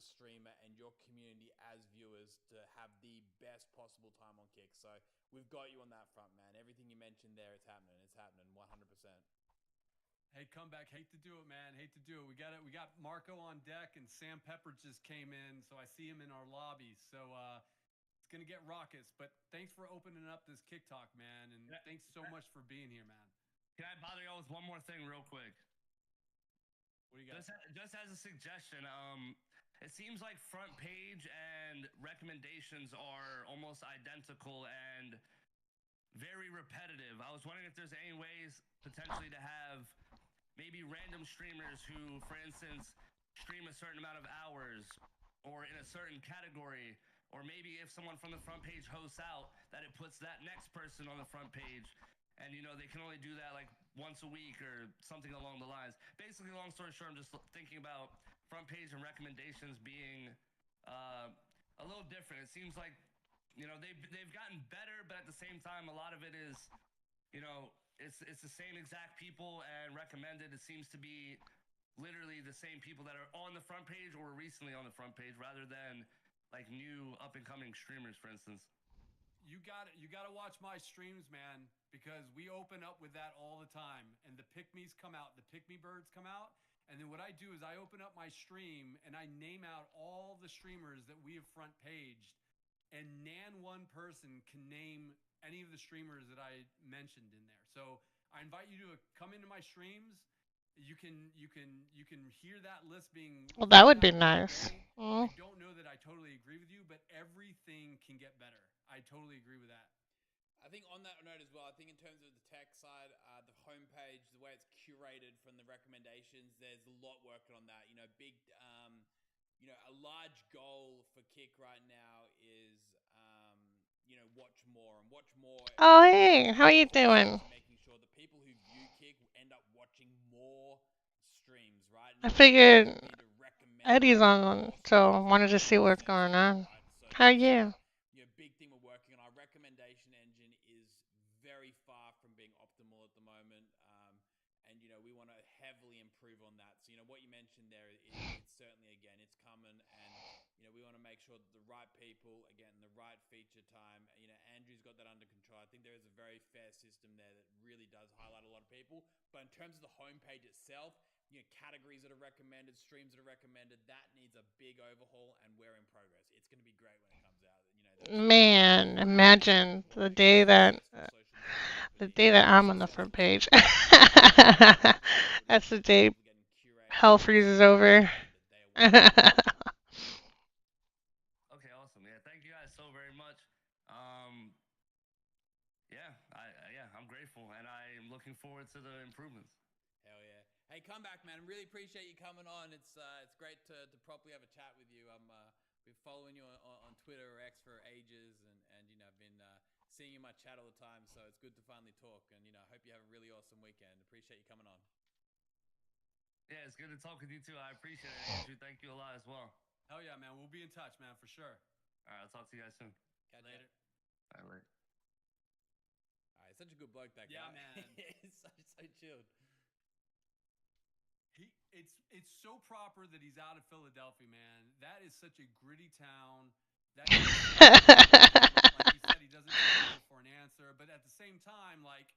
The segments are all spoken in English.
a streamer and your community as viewers to have the best possible time on Kick. So we've got you on that front, man. Everything you mentioned there, it's happening. It's happening 100%. Hey, comeback. Hate to do it, man. Hate to do it. We got it. We got Marco on deck, and Sam Pepper just came in, so I see him in our lobby. So it's gonna get raucous. But thanks for opening up this Kick Talk, man, and thanks so much for being here, man. Can I bother y'all with one more thing, real quick? What do you got? Just as a suggestion, it seems like front page and recommendations are almost identical and very repetitive. I was wondering if there's any ways potentially to have maybe random streamers who, for instance, stream a certain amount of hours or in a certain category, or maybe if someone from the front page hosts out, that it puts that next person on the front page. And, they can only do that like once a week or something along the lines. Basically, long story short, I'm just thinking about front page and recommendations being a little different. It seems like, they've gotten better, but at the same time, a lot of it is, it's the same exact people, and recommended, it seems to be literally the same people that are on the front page or recently on the front page, rather than like new up and coming streamers, for instance. You got it. You got to watch my streams, man, because we open up with that all the time. And the pick me's come out, the pick me birds come out. And then what I do is I open up my stream and I name out all the streamers that we have front paged. And one person can name any of the streamers that I mentioned in there. So I invite you to come into my streams. You can hear that list being. Well, that would be nice. I don't know that I totally agree with you, but everything can get better. I totally agree with that. I think on that note as well, I think in terms of the tech side, the homepage, the way it's curated from the recommendations, there's a lot working on that. A large goal for Kick right now is, watch more and watch more. Oh, hey, how are you doing? Making sure the people who view Kick end up watching more streams, right? I figured Eddie's on, so wanted to see what's going on. How are you? Big thing we're working on. Our recommendation engine is very far from being optimal at the moment, and we want to heavily improve on that. So what you mentioned there is it's certainly, again, it's coming, and we want to make sure that the right people, again, the right feature time. Andrew's got that under control. I think there is a very fair system there that really does highlight a lot of people. But in terms of the homepage itself, categories that are recommended, streams that are recommended, that needs a big overhaul, and we're in progress. It's going to be great when it comes out. Man, imagine the day that I'm on the front page. That's the day hell freezes over. Okay, awesome. Yeah, thank you guys so very much. I'm grateful, and I am looking forward to the improvements. Hell yeah! Hey, come back, man. I really appreciate you coming on. It's great to properly have a chat with you. Been following you on Twitter or X for ages, and I've been seeing you in my chat all the time. So it's good to finally talk, and I hope you have a really awesome weekend. Appreciate you coming on. Yeah, it's good to talk with you too. I appreciate it, Andrew. Thank you a lot as well. Hell yeah, man. We'll be in touch, man, for sure. All right, I'll talk to you guys soon. Catch later. All right, later. All right, such a good bloke, that guy. Yeah, man. He's so chilled. It's so proper that he's out of Philadelphia, man. That is such a gritty town. Like he said, he doesn't go for an answer, but at the same time, like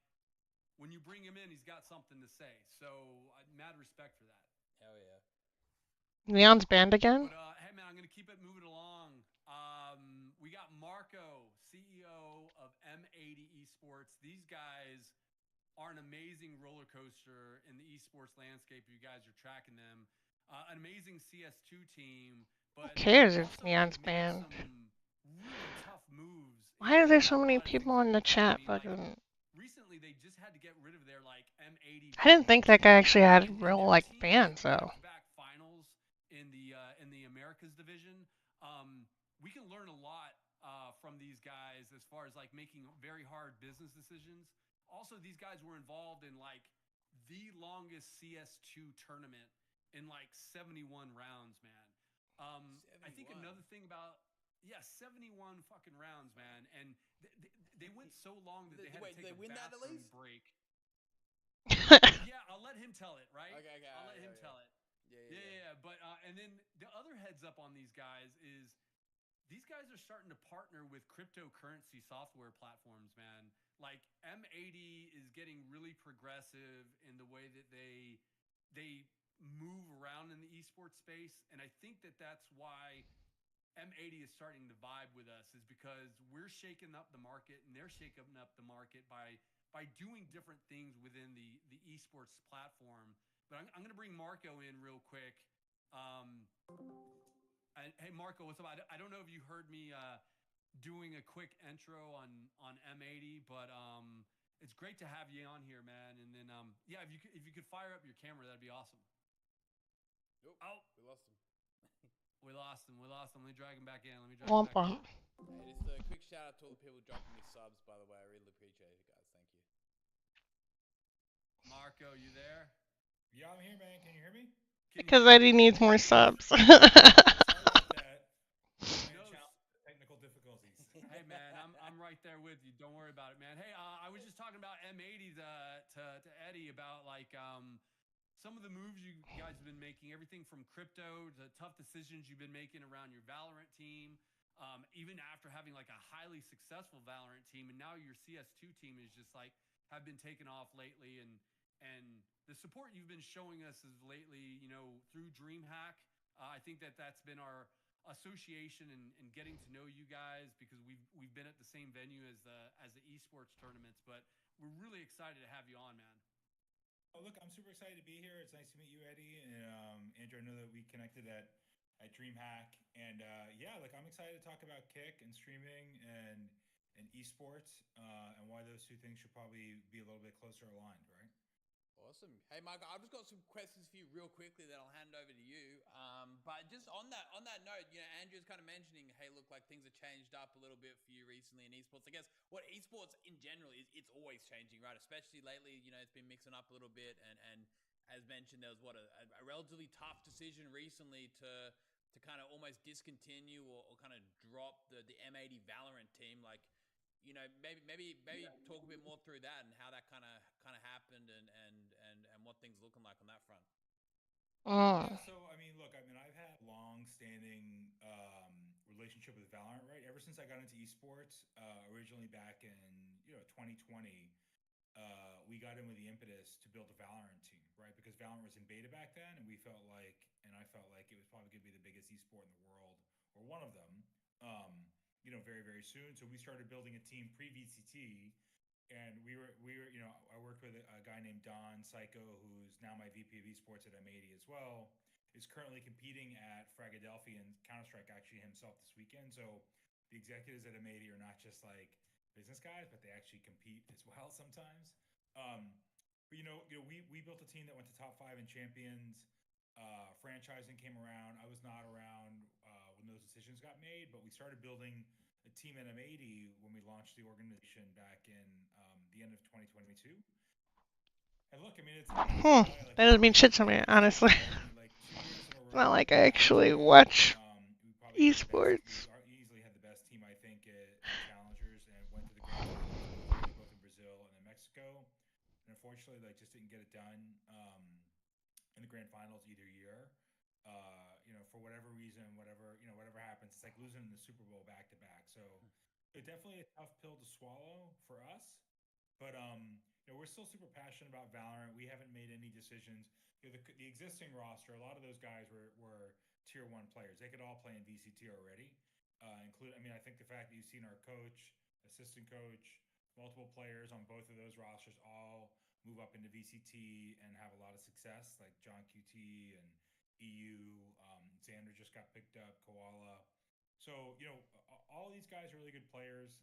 when you bring him in, he's got something to say. So mad respect for that. Hell yeah. Leon's banned again? But hey, man, I'm gonna keep it moving along. We got Marco, CEO of M80 Esports. These guys are an amazing roller coaster in the esports landscape. You guys are tracking them. An amazing CS2 team. But Who cares if Neon's banned? Really tough moves. Why are there so many people in the chat? Fucking. Recently, they just had to get rid of their M80. I didn't think that guy actually had real fans though. Back finals in the Americas division. We can learn a lot from these guys as far as making very hard business decisions. Also, these guys were involved in the longest CS2 tournament in 71 rounds, man. I think another thing about 71 fucking rounds, man, and they went so long that they had to take a bathroom break. Yeah, I'll let him tell it, right? Okay, I'll let him tell it. Yeah, yeah, Yeah, yeah. yeah, yeah. But and then the other heads up on these guys is these guys are starting to partner with cryptocurrency software platforms, man. Like M80 is getting really progressive in the way that they move around in the esports space, and I think that that's why M80 is starting to vibe with us is because we're shaking up the market and they're shaking up the market by doing different things within the esports platform. But I'm going to bring Marco in real quick. Um, hey Marco, what's up? I don't know if you heard me doing a quick intro on M80, but it's great to have you on here, man. And then yeah, if you could fire up your camera, that'd be awesome. Nope. Oh, We lost him. we lost him. We lost him. Let me drag him back in. Let me drag him Womp back in. womp. Hey, just a quick shout out to all the people dropping me subs, by the way. I really appreciate it, guys. Thank you. Marco, you there? Yeah, I'm here, man. Can you hear me? Because Eddie needs more subs. Sorry about that. No, Technical difficulties. hey man, I'm right there with you. Don't worry about it, man. Hey, I was just talking about M80 to Eddie about like some of the moves you guys have been making, everything from crypto to tough decisions you've been making around your Valorant team. Even after having like a highly successful Valorant team, and now your CS2 team is just like have been taken off lately, and the support you've been showing us is lately, you know, through DreamHack. I think that that's been our association and getting to know you guys because we've been at the same venue as the esports tournaments, but we're really excited to have you on, man. Oh, look, I'm super excited to be here. It's nice to meet you, Eddie. And Andrew, I know that we connected at DreamHack. And yeah, like I'm excited to talk about Kick and streaming and esports and why those two things should probably be a little bit closer aligned, right? Awesome. Hey, Michael, I've just got some questions for you real quickly that I'll hand over to you. But just on that note, you know, Andrew's kind of mentioning, hey, look, like things have changed up a little bit for you recently in esports. I guess what esports in general is, it's always changing, right? Especially lately, you know, it's been mixing up a little bit. And as mentioned, there was a relatively tough decision recently to kind of almost discontinue or kind of drop the M80 Valorant team. Like, you know, maybe talk a bit more through that and how that kind of happened and what things looking like on that front. Mm. Yeah, so I mean, look, I mean, I've had long-standing relationship with Valorant, right? Ever since I got into esports, originally back in 2020, we got in with the impetus to build a Valorant team, right? Because Valorant was in beta back then, and we felt like, and I felt like it was probably going to be the biggest esport in the world, or one of them, very very soon. So we started building a team pre VCT, and we were I worked with a guy named Don Psycho, who's now my VP of esports at M80 as well, is currently competing at Fragadelphia and Counter Strike actually himself this weekend. So the executives at M80 are not just like business guys, but they actually compete as well sometimes. But we built a team that went to top five in champions. Franchising came around. I was not around when those decisions got made, but we started building a team at M80 when we launched the organization back in the end of 2022. And look, I mean, it's I'm not Hmm. gonna lie, like That doesn't mean shit to me, honestly. I mean, like 2 years in a It's not row, like I we actually dominated. watch We probably had the best. esports. We easily had the best team, I think, at challengers, and went to the grand finals both years, both in Brazil and in Mexico. And unfortunately, like just didn't get it done in the grand finals either year. For whatever reason, whatever happens, it's like losing the Super Bowl back to back. So it's definitely a tough pill to swallow for us. But we're still super passionate about Valorant. We haven't made any decisions. The existing roster, a lot of those guys were tier one players. They could all play in VCT already. I mean, I think the fact that you've seen our coach, assistant coach, multiple players on both of those rosters all move up into VCT and have a lot of success, like John QT and EU. Xander just got picked up, Koala. So, all these guys are really good players.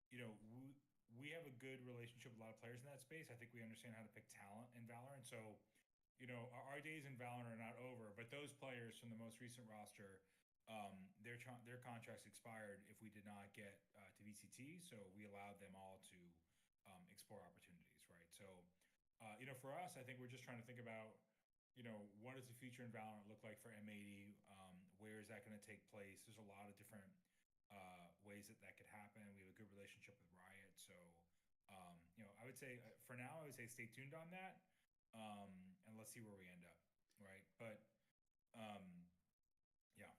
You know, we have a good relationship with a lot of players in that space. I think we understand how to pick talent in Valorant. So, our days in Valorant are not over, but those players from the most recent roster, their contracts expired if we did not get to VCT. So we allowed them all to explore opportunities, right? So, for us, I think we're just trying to think about, what does the future in Valorant look like for M80? Where is that going to take place? There's a lot of different ways that could happen. We have a good relationship with Riot, so I would say for now, I would say stay tuned on that, and let's see where we end up. right? But um, yeah,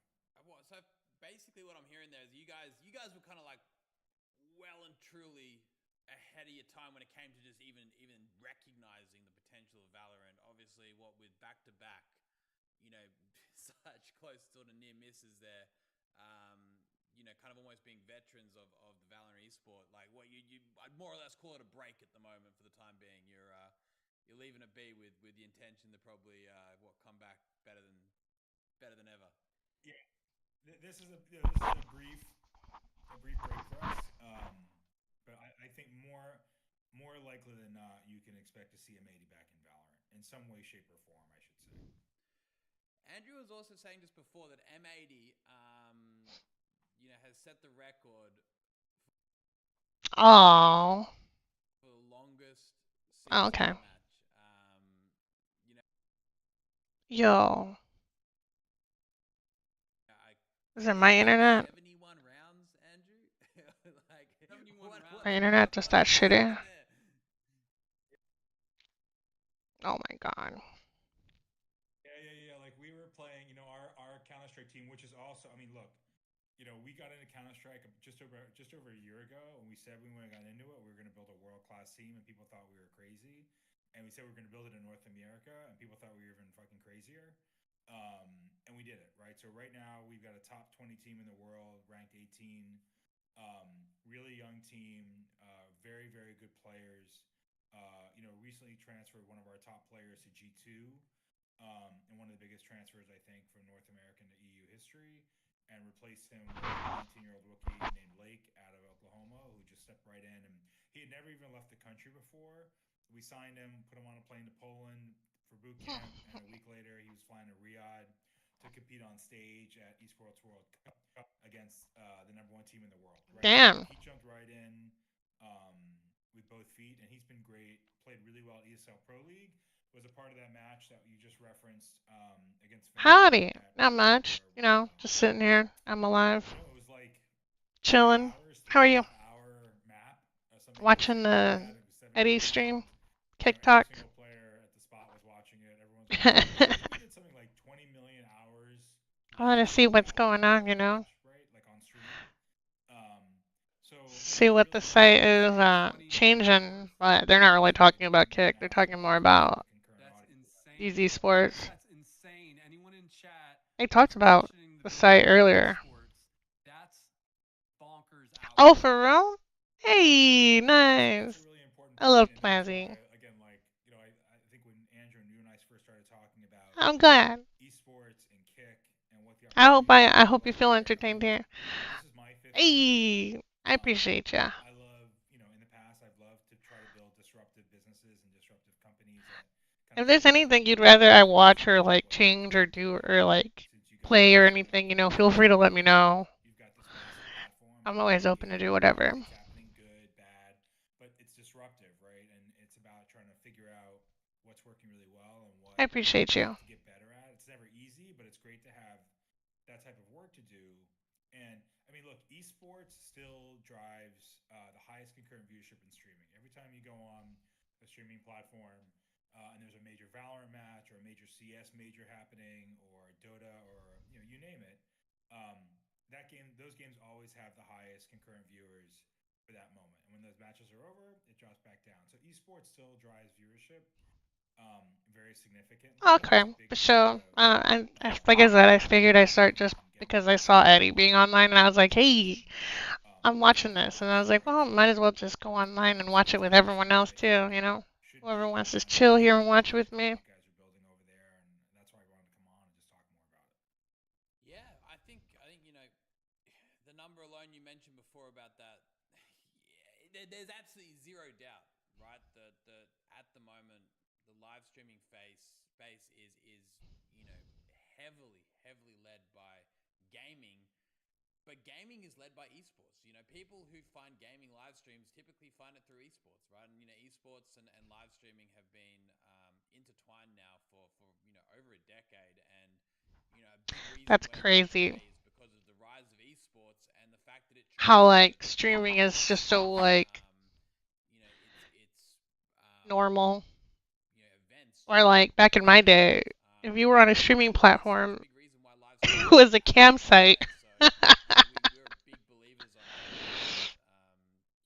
So basically, what I'm hearing there is you guys were kind of like well and truly ahead of your time when it came to just even recognizing the potential of Valorant. Obviously, what with back to back, you know, such close sort of near misses there. Kind of almost being veterans of the Valorant esport. Like what I'd more or less call it a break at the moment for the time being. You're leaving it be with the intention to probably come back better than ever. yeah. This is a brief break for us. But I think more likely than not, you can expect to see M80 back in Valorant in some way, shape, or form. I should say. Andrew was also saying just before that M80, has set the record Oh. for the longest Oh, CS2 okay. match. You know, Yo. I Is it my internet? 71 rounds, Andrew. Like 71 rounds. My internet just that shitty. Oh my god. Yeah. Like we were playing, our Counter Strike team, which is also, I mean, look, we got into Counter Strike just over a year ago, and we said when we got into it, we were going to build a world class team, and people thought we were crazy. And we said we were going to build it in North America, and people thought we were even fucking crazier. And we did it, right? So right now we've got a top 20 team in the world, ranked 18. Really young team, very very good players. Recently transferred one of our top players to G2, and one of the biggest transfers I think from North American to EU history, and replaced him with a 19-year-old rookie named Lake out of Oklahoma who just stepped right in, and he had never even left the country before. We signed him, put him on a plane to Poland for boot camp, and a week later he was flying to Riyadh to compete on stage at Esports World Cup against the number one team in the world. Right, Damn. so he jumped right in with both feet, and he's been great. Played really well at ESL Pro League. Was a part of that match that you just referenced against Fnatic Howdy. at Not much. Just sitting here. I'm alive. it was like 3 Chilling. hours, How three are and a you? half hour map, something Watching like the that. It was 70 Eddie minutes. stream. Every TikTok. single player at the spot was watching it. Everyone's watching it. I think we did something like 20 million hours I want to see watching what's that going on, match, right? Like on stream. Um, so See it's what the really site impressive. is 20 million changing, hours. but they're not really talking about 20 million Kick. They're hours talking more watched by about concurrent That's audience. insane. Easy Sports. That's insane. Anyone in chat They talked that's about questioning the the site validity of earlier. esports, that's bonkers out Oh, there. for real? Hey, nice. That's a really important I point, love and that's Plazzy. why, again, like I think when Andrew and you and I first started talking about I'm glad. esports and Kick and what the I opportunities hope are you out feel there, entertained here. this is my fifth company. Hey, I appreciate ya. I love, in the past, I've loved to try to build disruptive businesses and disruptive companies that kind If of there's change anything you'd the rather I watch or landscape of like what we change or do. do And or like since you guys play or are anything, so feel free to let me know. you've got this massive platform. I'm I always love open to do engaging with whatever. everything that's happening, good, bad, but it's disruptive, right? And it's about trying to figure out what's working really well and I what appreciate we you. have to get better at. It's never easy, but it's great to have that type of work to do. And I mean, look, esports still drives the highest concurrent viewership in streaming. Every time you go on a streaming platform, and there's a major Valorant match or a major CS major happening, or Dota, or you name it, um, those games always have the highest concurrent viewers for that moment. And when those matches are over, it drops back down. So esports still drives viewership very significantly, and Okay, it's a big for part sure. of Like I said, I what we figured I start do just and get because better I at. saw Eddie being online, and I was like, hey, I'm That's watching why I this, and love I was like, streaming well, so might as well much. just go online and So watch it it's with obviously everyone what else I too. think should Whoever be, wants to and chill I here and really watch like with me. what you guys are building over there, and that's why I wanted to come on and just talk more about it. Yeah, I think the number alone you mentioned before about that. Yeah, there's absolutely zero doubt, right? That at the moment the live streaming space is heavily led by gaming, but gaming is led by esports. People who find gaming live streams typically find it through esports, right? And esports and live streaming have been intertwined now for over a decade, and a big reason That's we're here crazy. today is because of the rise of esports and the fact that it How transcended like streaming is just so its like its normal, events or to like back in my day, if you were on a streaming That's a platform, big reason why live it streaming was a is so campsite. popular. So, we're big believers on that.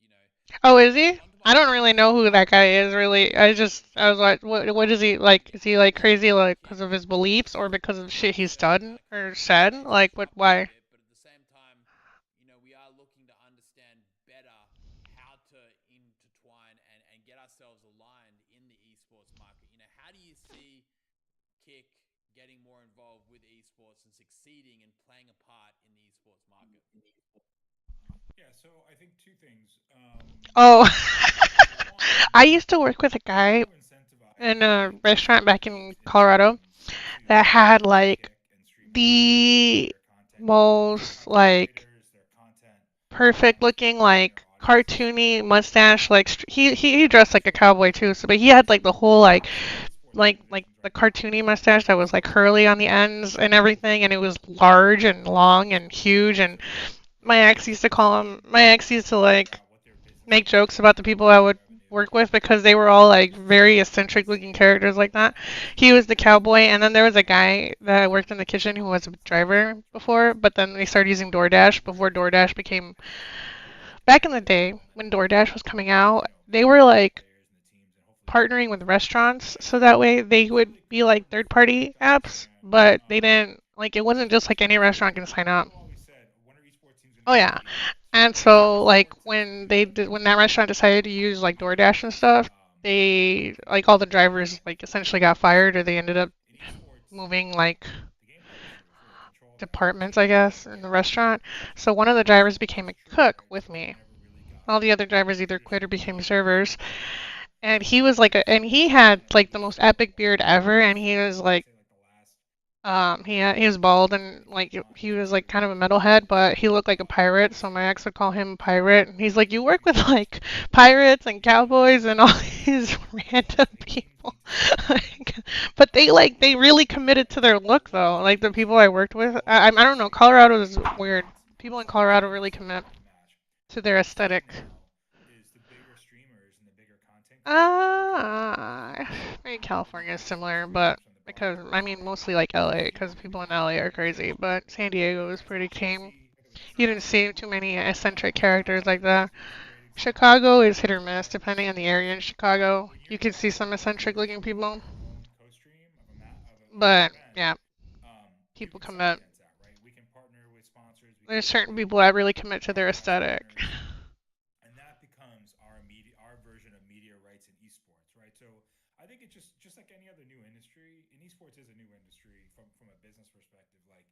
You know, Oh, is he? onto my I don't next really know question. who that guy is, really. I was like, what is he like? Is he like crazy, like, Kick, because of his beliefs or because of shit he's Karmasita done kind of or coming into the said? space Like, has what, helped us a why? bit, but at the same time, we are looking to understand better how to intertwine and get ourselves aligned in the esports market. How do you see Kick getting more involved with esports and succeeding and playing a part in the esports market? Yeah, so I think two things. Oh, One, I used to work with a we want guy to incentivize in a every restaurant single back host in and Colorado teams that to had promote like Kick and stream on Kick, the their content most content like creators, their content perfect looking expanding their like audiences. cartoony mustache like he dressed like a cowboy too, so but he had like the whole like Esports organizations the right now cartoony mustache that was like curly on the ends and everything, and it was large and long and huge. And my ex used to like make jokes about the people I would work with because they were all like very eccentric looking characters like that. He was the cowboy, and then there was a guy that worked in the kitchen who was a driver before, but then they started using DoorDash before DoorDash became. Back in the day when DoorDash was coming out, they were like partnering with restaurants so that way they would be like third party apps, but they didn't like it wasn't just like any restaurant can sign up. Oh yeah. And so like when that restaurant decided to use like DoorDash and stuff, they like all the drivers like essentially got fired or they ended up moving like departments, I guess, in the restaurant. So one of the drivers became a cook with me. All the other drivers either quit or became servers. And he was like and he had like the most epic beard ever, and he was like he was bald and like he was like kind of a metalhead, but he looked like a pirate, so my ex would call him pirate. And he's like, you work with like pirates and cowboys and all these random people. But they really committed to their look though. Like the people I worked with, I don't know. Colorado is weird. People in Colorado really commit to their aesthetic. Uh, maybe California is similar, but because I mean mostly like LA, because people in LA are crazy. But San Diego is pretty tame. You didn't see too many eccentric characters like that. Chicago is hit or miss depending on the area in Chicago. You can see some eccentric looking people, but yeah, people commit. There's certain people that really commit to their aesthetic. And that becomes our version of media rights in esports, right? So I think it's just like any other new industry, and esports is a new industry from a business perspective. Like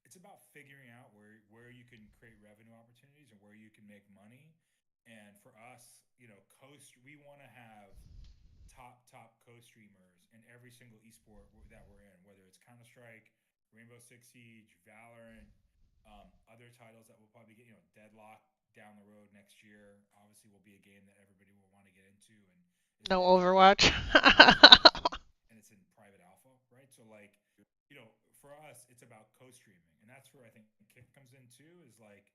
it's about figuring out where you can create revenue opportunities and where you can make money. And for us, we want to have top co-streamers in every single esport that we're in, whether it's Counter Strike, Rainbow Six Siege, Valorant, other titles that we'll probably get. Deadlock down the road next year. Obviously, will be a game that everybody will want to get into and is No very Overwatch. challenging and it's in private alpha, right? So like, for us, it's about co-streaming, and that's where I think Kick comes in too. Is like,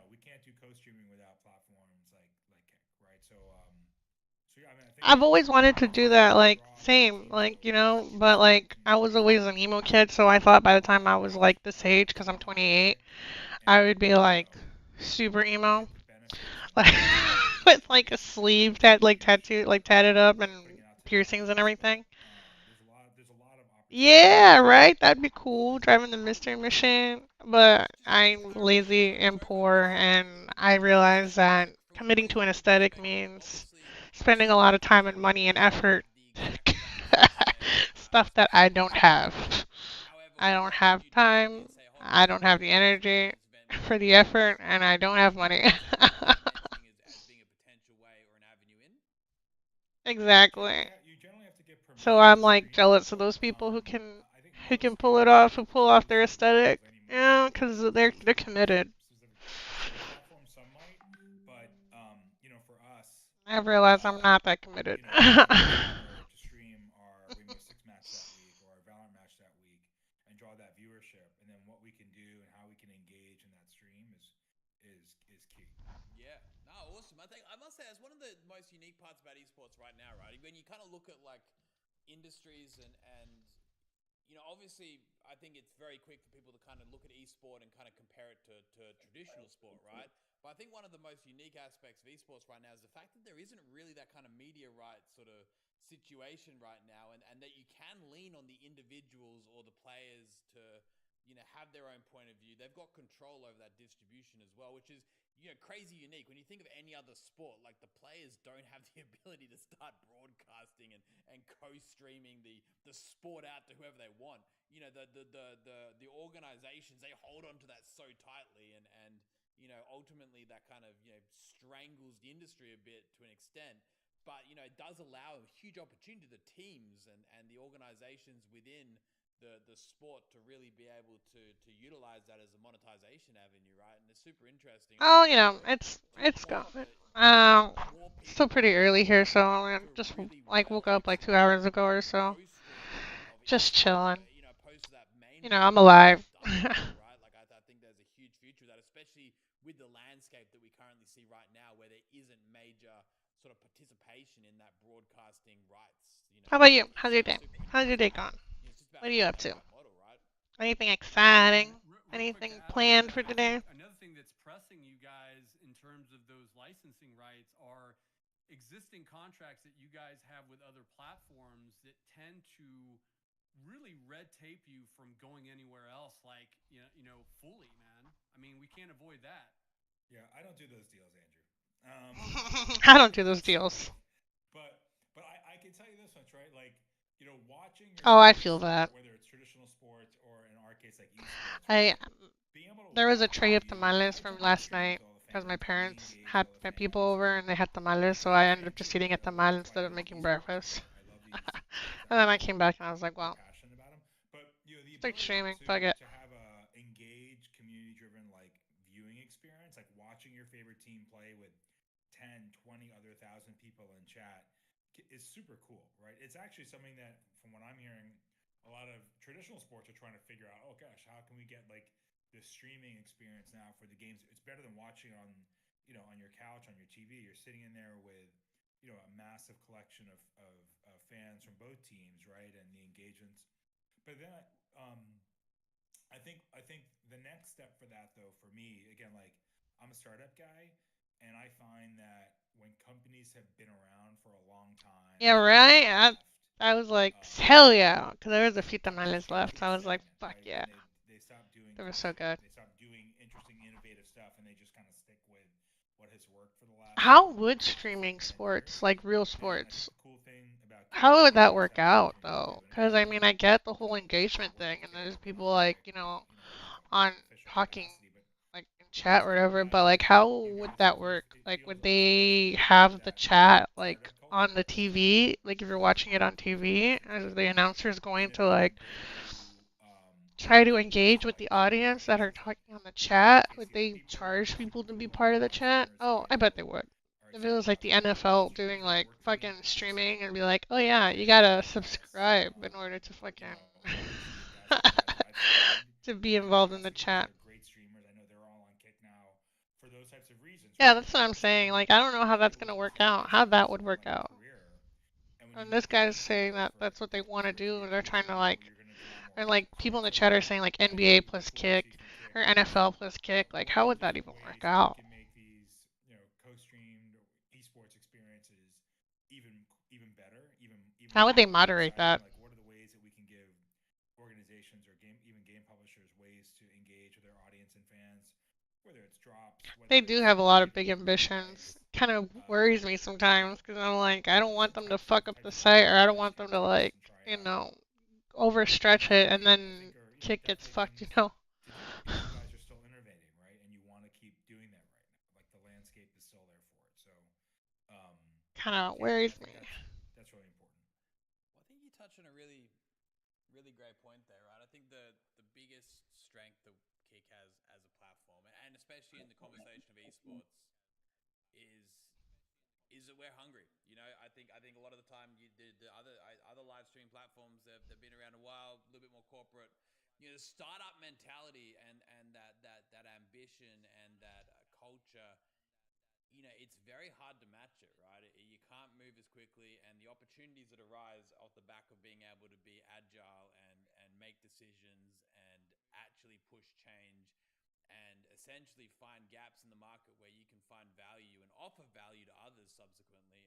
we can't do co-streaming without platforms like Kick, right? So yeah, I mean, I think I've always wanted to we do want that, to like, draw from the same, teams that like, we're in but, and like, I was always an emo kid, so I thought by the time I was, like, this age, because I'm 28, I would be, like, super emo. get the benefits from Like, with, like, a sleeve like, tattooed, like, tatted up and bring it out to the piercings and masses, right? everything. There's a lot of opportunity Yeah, there. right? That'd be cool, driving the mystery machine. But I'm lazy and poor, and I realize that From committing what to an you've aesthetic mentioned, means obviously spending a lot of time and money and effort. the exact things that you're saying, Stuff that I especially don't with Kick. have. However, I we don't get have you to time, say, hold on a I don't second, have you the mentioned this energy for event the being effort, mystery and I don't machines. have money. Is that what you're mentioning as being a potential way or an avenue in? Exactly. You generally have to get So permission to I'm like stream. jealous of those people I think who most can pull it games off, who don't pull come off with their certain titles aesthetic. anymore. Yeah, because they're Exclusive committed. specific certain platforms. Some might, but for us, I've realized I'm not that committed. we get a streamer to stream our Rainbow Six match that week or our Valorant match that week and draw that viewership, and then what we can do and how we can engage in that stream is key. Yeah, no, awesome. I must say, that's one of the most unique parts about esports right now, right? When you kind of look at like industries and obviously, I think it's very quick for people to kind of look at esport and kind of compare it to traditional sport, right? But I think one of the most unique aspects of esports right now is the fact that there isn't really that kind of media rights sort of situation right now, and that you can lean on the individuals or the players to, have their own point of view. They've got control over that distribution as well, which is, crazy unique. When you think of any other sport, like the players don't have the ability to start broadcasting and co-streaming the sport out to whoever they want. The organizations, they hold on to that so tightly, and ultimately that kind of, strangles the industry a bit to an extent. But, it does allow a huge opportunity to the teams and the organizations within the sport to really be able to utilize that as a monetization avenue, right? And it's super interesting. And I Oh, think, it's to your going. point, that more Still people pretty are early here, beginning so I to just really like woke up like relax 2 hours the ago or so. co-streaming of Just esport, chilling. opposed to that main board I'm that was alive. always done before, right? Like I think there's a huge future of that, especially with the landscape that we currently see right now, where there isn't major sort of participation in that broadcasting rights. How about you? It's super How's your day interesting, and gone? it's just about What are you finding up that to? right model, right? Anything Yeah, and exciting? real quick to Anything add on to planned that, for I think today? another thing that's pressing you guys in terms of those licensing rights are existing contracts that you guys have with other platforms that tend to really red tape you from going anywhere else, like fully, man. I mean, we can't avoid that. Yeah, I don't do those deals, Andrew. I don't do those So, deals. but I can tell you this much, right? Like, watching your Oh, I favorite feel sport, that. whether it's traditional sports or in our case like esports, right? I Being able to There was a watch tray and of view the tamales from coverage, last stream night to all the because my fans, really parents engage had all the people fans, over and they had tamales, and so keep I the ended up fans just eating a engaged. Like tamal that's why instead I of love making esports, breakfast. right? I love these sports that And then I people came back and I was like, are well, passionate about them. But the start ability streaming. to Fuck it. have a engaged, community-driven like viewing experience, like watching your favorite team play with 10, 20 other thousand people in chat, is super cool, right? It's actually something that, from what I'm hearing, a lot of traditional sports are trying to figure out. Oh gosh, how can we get like this streaming experience now for the games? It's better than watching on your couch on your TV. You're sitting in there with a massive collection of fans from both teams, right? And the engagements. But then I think the next step for that though, for me, again, like I'm a startup guy, and I find that when companies have been around for a long time, Yeah, there's a lot of right? stuff left. I was like, Um, hell yeah. Because there was a they few kind of tamales start to left. get I was like, stagnant, fuck right? yeah. And they stop doing They were cool so shit. good. They stop doing interesting, innovative stuff, and they just kind of stick with what has worked for the last How would five, streaming seven, 10 years. sports, like real And I think sports, the cool thing about how gaming would is that that gives work that out opportunity too. though? And Because again, I like mean, I get the I whole don't engagement work thing, with and there's TikTok people enough to like, get on official talking capacity, but like in what's chat or cool whatever, about but it like is that how you would guys, that work? it Like feels would almost like you they guys are part of have the that chat like startup on culture, the TV? Like if you're watching it on which is really TV, cool. is the announcers going And if to they like can bring you try to engage also with like the tournament audience that are audiences, like talking on the chat? Would Casey, like they people are charge people to super be cool, and part a of the lot of chat? streamers that Oh, I I bet know they would. are If it excited was like about the that too, NFL because doing it's like worked for me in fucking the past. streaming and be like, oh With yeah, you with gotta MLS, subscribe in order to fucking the guys that I've streamed to be in the involved in past, the like those chat. are great streamers. I know they're all on Kick now for those types of reasons, Yeah, right? that's Because what they I'm saying. understand Like, I don't know how how that's to gonna leverage work their out. How business that would and work like out. career. And when you And this get guy's into saying it that that's what they want to do, to and they're engage trying with to people, like, you're going to draw more and like audience, people right? in the So chat are saying like I think NBA the plus cool I see kick from Kick or is NFL plus kick. Like, what how are the would that different even work ways that we out? can make these co-streamed esports experiences even better, even How would they more moderate exciting? that? Like, what are the ways that we can give organizations or game publishers ways to engage with their audience and fans, whether it's drops, They whether do it's have a lot of giving big them ambitions. replays, Kind of um, worries me sometimes because I'm like, I don't want different them to types fuck up the of site, or content I that don't I want them think to companies like, can try out overstretch that it and I then think are kick gets definitely fucked. things to do because you guys are still innovating, right? And you want to keep doing that right now. Like the landscape is still there for it. So, um, Kind of yeah, I worries think me. that's really important. Well, I think you touched on a really great point there, right? I think the biggest strength that Kick has as a platform, and especially in the conversation of esports, is is that we're hungry. I think a lot of the time the other live stream platforms, they've been around a while, a little bit more corporate. The startup mentality and that ambition and that culture. It's very hard to match it, right? You can't move as quickly, and the opportunities that arise off the back of being able to be agile and make decisions and actually push change and essentially find gaps in the market where you can find value and offer value to others subsequently.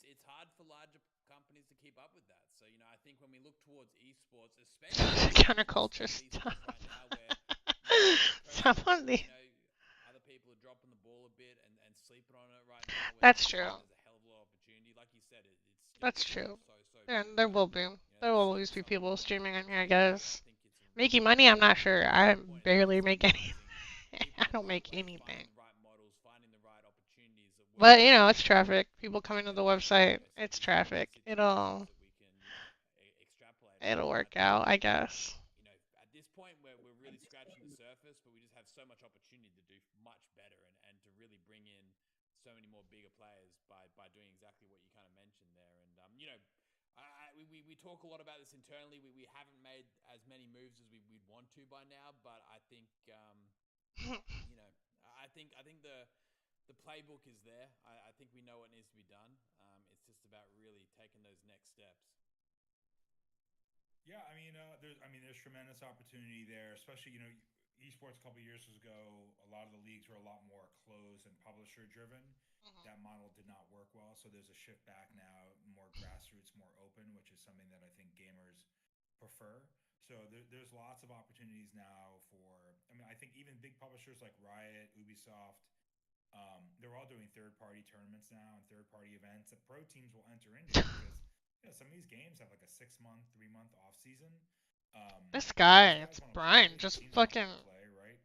It's hard for larger companies to keep up with that. So I think when we look towards esports, especially the Counterculture esports stuff. right now, where Some personally I of think the. other people are dropping the ball a bit and sleeping on it right now. Where That's I true. think there's a hell of a lot of opportunity. Like you said, it's still That's true. so There big, will but be. There there's will certainly always be something we people want to streaming on push here, I towards, and I guess. think it's a Making money, I'm not sure. really I good point in barely terms of make any. utilizing I people the don't right make way, anything. finding the right models, finding the right opportunities that work But for you, it's traffic. People coming to the and website. It's essentially finding traffic. situations that we can extrapolate from. It'll And I work think out, I guess. at this point we're really scratching the surface, but we just have so much opportunity to do much better and to really bring in so many more bigger players by doing exactly what you kind of mentioned there. And we talk a lot about this internally. We haven't made as many moves as we'd want to by now, but I think I think the playbook is there. I think we know what needs to be done. It's just about really taking those next steps. Yeah, there's tremendous opportunity there, especially esports a couple of years ago. A lot of the leagues were a lot more closed and publisher driven. That model did not work well, so there's a shift back now, more grassroots, more open, which is something that I think gamers prefer. So there's lots of opportunities now for. I think even big publishers like Riot, Ubisoft, they're all doing third-party tournaments now and third-party events that pro teams will enter into because some of these games have like a 6-month, 3-month off season. This These guy, guys it's want to play. Brian. The Just teams want fucking to play, right?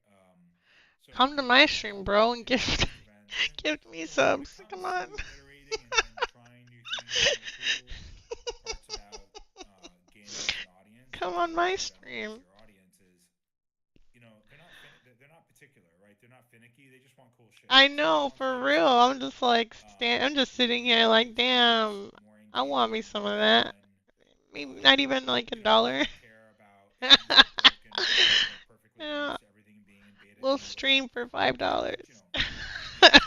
So come to they my want stream, to bro, and do these gift events. And give me when it subs. comes Come to on. iterating and trying new things, one of the cool parts about gaming as an audience, Come and on my in general, stream. just your audience is, they're not particular, right? They're not finicky. They just want cool shit. I So they know, want for flavor real. text. I'm just like I'm just They sitting want here better like, experience, damn. more I want me engagement, some of rather that. than Maybe not even like a they dollar. don't care about if things are broken, if things don't work perfectly. They're Yeah, used to everything being in beta we'll anyway. stream for $5.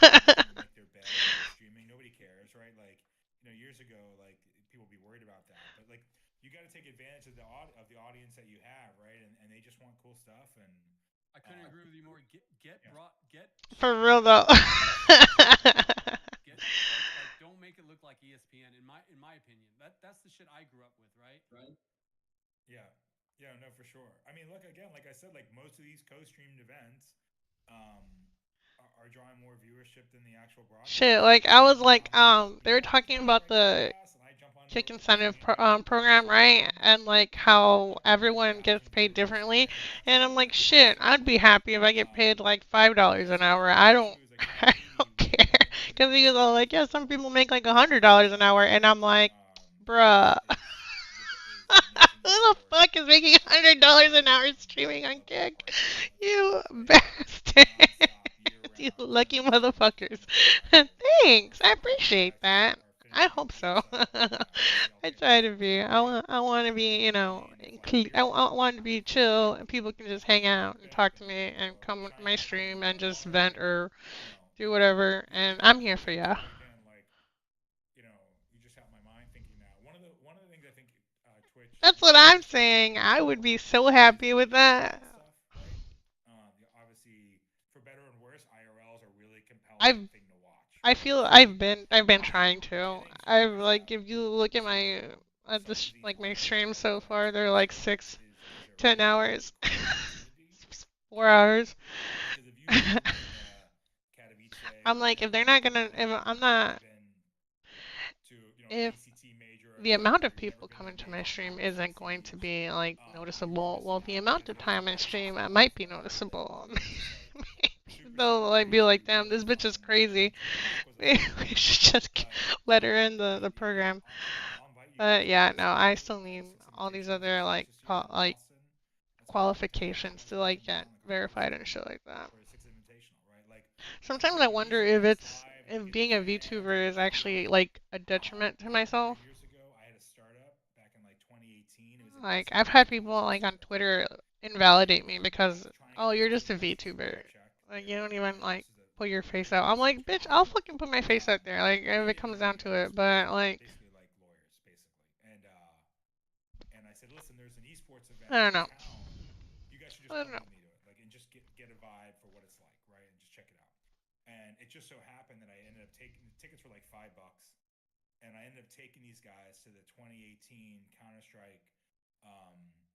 People trying to make their bed when they're streaming. Nobody cares, right? Like, years ago, like people would be worried about that, but like you got to take advantage of the audience that you have, right? And they just want cool stuff. And I couldn't agree with you more. Get For chat real though. broad. Get don't make it look like ESPN. In my opinion, that's the shit I grew up with, right? yeah, yeah, no, for sure. Look, again, like I said, like most of these co-streamed events, um, are drawing more viewership than the actual broadcast. Shit, like I was like, they were People watch talking Counter about Strike the broadcast, and I jump on kick to watch incentive the NBA program, broadcast, right? And like how everyone gets 100,000 paid viewers, and differently. I watch And the I'm like, broadcast. shit, I'd be happy if I get paid like The $5 other an side of hour. the I coin don't, too is like Tom I Brady don't winning care. more than Because he was all like, yeah, some MVP. people make like $100 an hour, and I'm like, bruh. Who the fuck is making $100 an hour streaming on Kick? You bastard. You lucky motherfuckers. Thanks. I appreciate that. I hope so. I try to be. I want to be, I want to be chill and people can just hang out and talk to me and come to my stream and just vent or do whatever. And I'm here for ya. Again, like you just got my mind thinking now. One of the things I think Twitch That's what I'm saying. I would be so happy with that. stuff, right? Obviously, for better and worse, IRLs are really I've compelling thing to watch. I Right? feel So I've been trying to. getting I've streamers like that if you look at my at some this of these like my IRL streams so far, events they're like host 6, is a 10 really hours, cool opportunity. 4 hours. Because if you bring in Katowice I'm like if they're not gonna if I'm not to if ACT major the event amount where of you've never people been to coming a to my major stream conference in isn't 6 going to years, be like you're noticeable. Well, missing the out amount because of most of time the I guys stream just might be watch live, noticeable. and it's just like Maybe super they'll super like be easy, like, damn, really this bitch is fun, crazy. and to talk with a We, lot of we people. should just But let her in the yeah, program. I'll invite you But guys yeah, to no, I still need 6 all these Invitationals other like this year in like Boston. That's going to be 10 qualifications guys to broken like get down, like 100 verified and percent shit like that. for a 6 Invitational, right? Like Sometimes I again, when these wonder if events it's live and you if get being the a fans VTuber and is it's actually real. like a detriment to I remember myself. years ago I had a startup back in like 2018. It was a Like I've Discord had people like on startup, Twitter and invalidate me I because was trying to oh get them you're to just a invest a VTuber. small check. Like They you were don't like, even like this is a put your very face out. I'm realistic like bitch, I'll challenge. fucking put my face out there. Like And if they it didn't comes know down me to because it. But they're like basically like lawyers, basically. And I said, listen, I don't know. town, you guys should I just don't come know. with me to it, like, and just get a vibe for what it's like, right? And just check it out. And it just so happened that I ended up taking the tickets for like $5, and I ended up taking these guys to the 2018 Counter Strike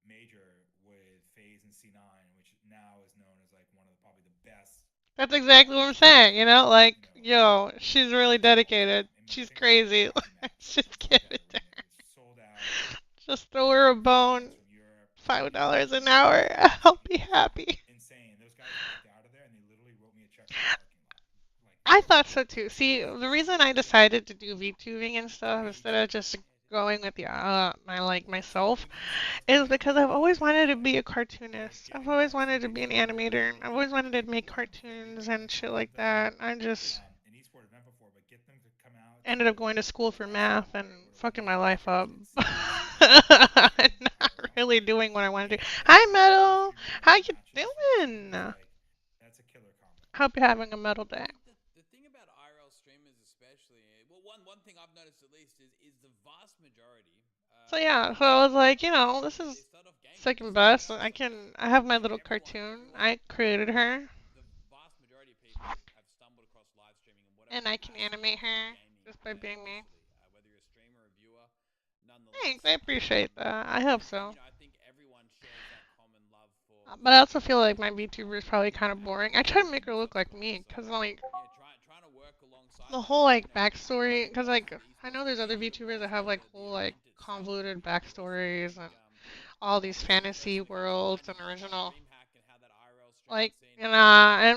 major with FaZe and C9, which now is known as like one of the probably the best That's exactly what I'm saying. You know, like, yo, she's really events of all dedicated. time. I mean, She's think about crazy. hockey Let's matches. just It's give like that it to arena. her. It's sold out. Just throw her a bone. Fans from Europe, $5 Canada, an hour. I'll be it's happy. insane. Those guys walked out of there and they literally wrote me a check from the parking lot. Like, I thought so too. See, the reason I decided to do VTubing and stuff instead of just going with myself is because I've always wanted to be a cartoonist. I've always wanted to be an animator. I've always wanted to make cartoons and shit like that. I just an esport event before, but get them to come out to ended up going to school for math and or to fucking one of my these life majors up. and seeing this And crazy not viral really content. doing what I want to do. And then Hi, live Metal. streaming How those you matches from the doing? teams, like, that's a killer combo. Hope you're having a metal I day. think the thing about IRL streamers, especially, well, one thing I've noticed at least is the vast majority. So yeah, so I was like, this They is start off gaming. They second start best. out I have my like little everyone. cartoon. I created her, The vast majority of people have stumbled across live streaming in whatever and I can capacity animate through her gaming, just by being me. initially, whether you're a streamer or a viewer, Thanks, nonetheless. I appreciate that. I hope And so. I think everyone shares that common love for But I also feel like my gaming. VTuber is probably kind of boring. I try to make her look like me, cause like Yeah, trying to work alongside the that, whole and like backstory, whether cause or not like it's for the I esports know there's other community VTubers or that for have like the whole like event itself, convoluted backstories and all I these think it's fantasy interesting to get your worlds mind and into original. DreamHack and how that IRL streaming Like, scene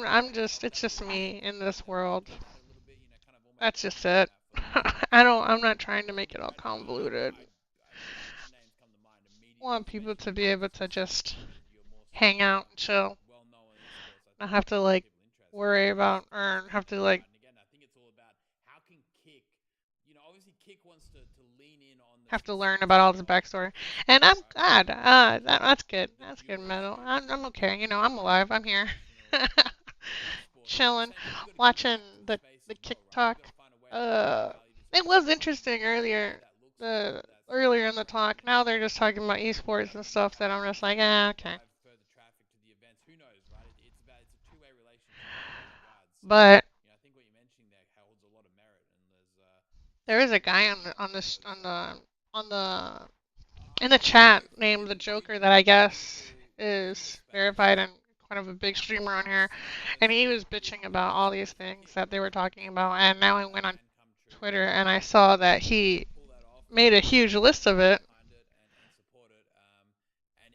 I'm just, it's just me in this world. that a little bit, kind of almost That's just documenting it. that for those guys. I'm not trying to make it all convoluted. Two names come to mind I immediately, want people especially to if be you able to specifically just mentioned you're more so hang out and chill. well known in esports. I Not think have to get like people interested. worry about or Especially have with to that, like right? And again, I think it's all about how can Kick, obviously Kick wants to lean in on the have to learn success about all this of backstory. And esports, I'm right? glad. That's good. The That's good, viewer Metal. experience I'm okay. and I'm alive. I'm promoting here. professional esports. But at the Chilling, same time, you got to give watching back to the space the as kick well, right? You talk. got to find a way to provide value to It was everyone interesting and earlier. what that looks like, The whether that's through earlier in the Kick talk. representing Now they're just talking about esports and stuff that I'm just like, okay. drive further traffic to the events. Who knows, right? It's a two-way relationship in that regard. So, But I think what you're mentioning there holds a lot of merit, and there is a certainly guy a lot of those. on the in I the think chat for named the different Joker that I people, guess in the is space, verified and kind of a big streamer on here, and he was bitching about all these things that they were talking about. And now I went on can come true. Twitter and I saw that he Pull that off made a huge list of it behind it and support it. And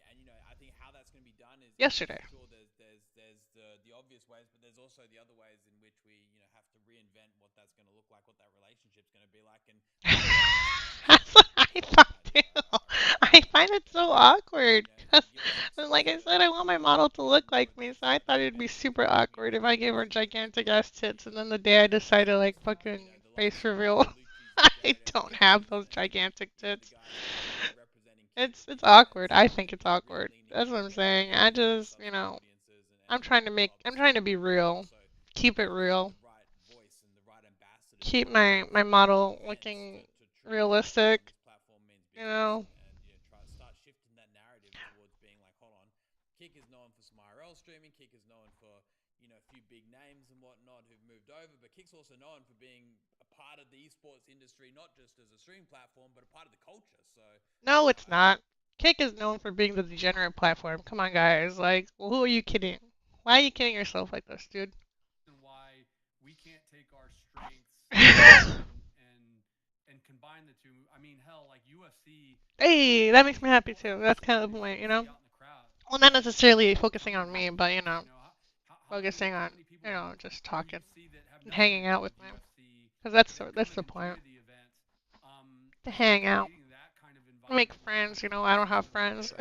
I think how that's going to be done is yesterday. sure there's the obvious ways, but there's also the other ways in which we have to reinvent what that's going to look like, what that relationship's going to be like, and That's what I thought too. I find it so awkward. 'Cause, like I said, I want my model to look like me, so I thought it'd be super awkward if I gave her gigantic ass tits and then the day I decide to like fucking face reveal, I don't have those gigantic tits. It's awkward. I think it's awkward. That's what I'm saying. I just, I'm trying to be real. Keep it real. Keep my model looking realistic. You know. Start shifting that narrative towards being like, hold on, Kick is known for some IRL streaming. Kick is known for a few big names and whatnot who've moved over, but Kick's also known for being a part of the esports industry, not just as a stream platform, but a part of the culture. So No, it's not. Kick is known for being the degenerate platform. Come on, guys. Like, who are you kidding? Why are you kidding yourself like this, dude? Why we can't take our strengths and combine the two. I mean, hell, like UFC. Hey, that makes me happy too. That's kind of the point, Well, not necessarily focusing on me, but focusing on just talking and hanging out with me, because that's the point. To hang out, make friends. I don't have friends.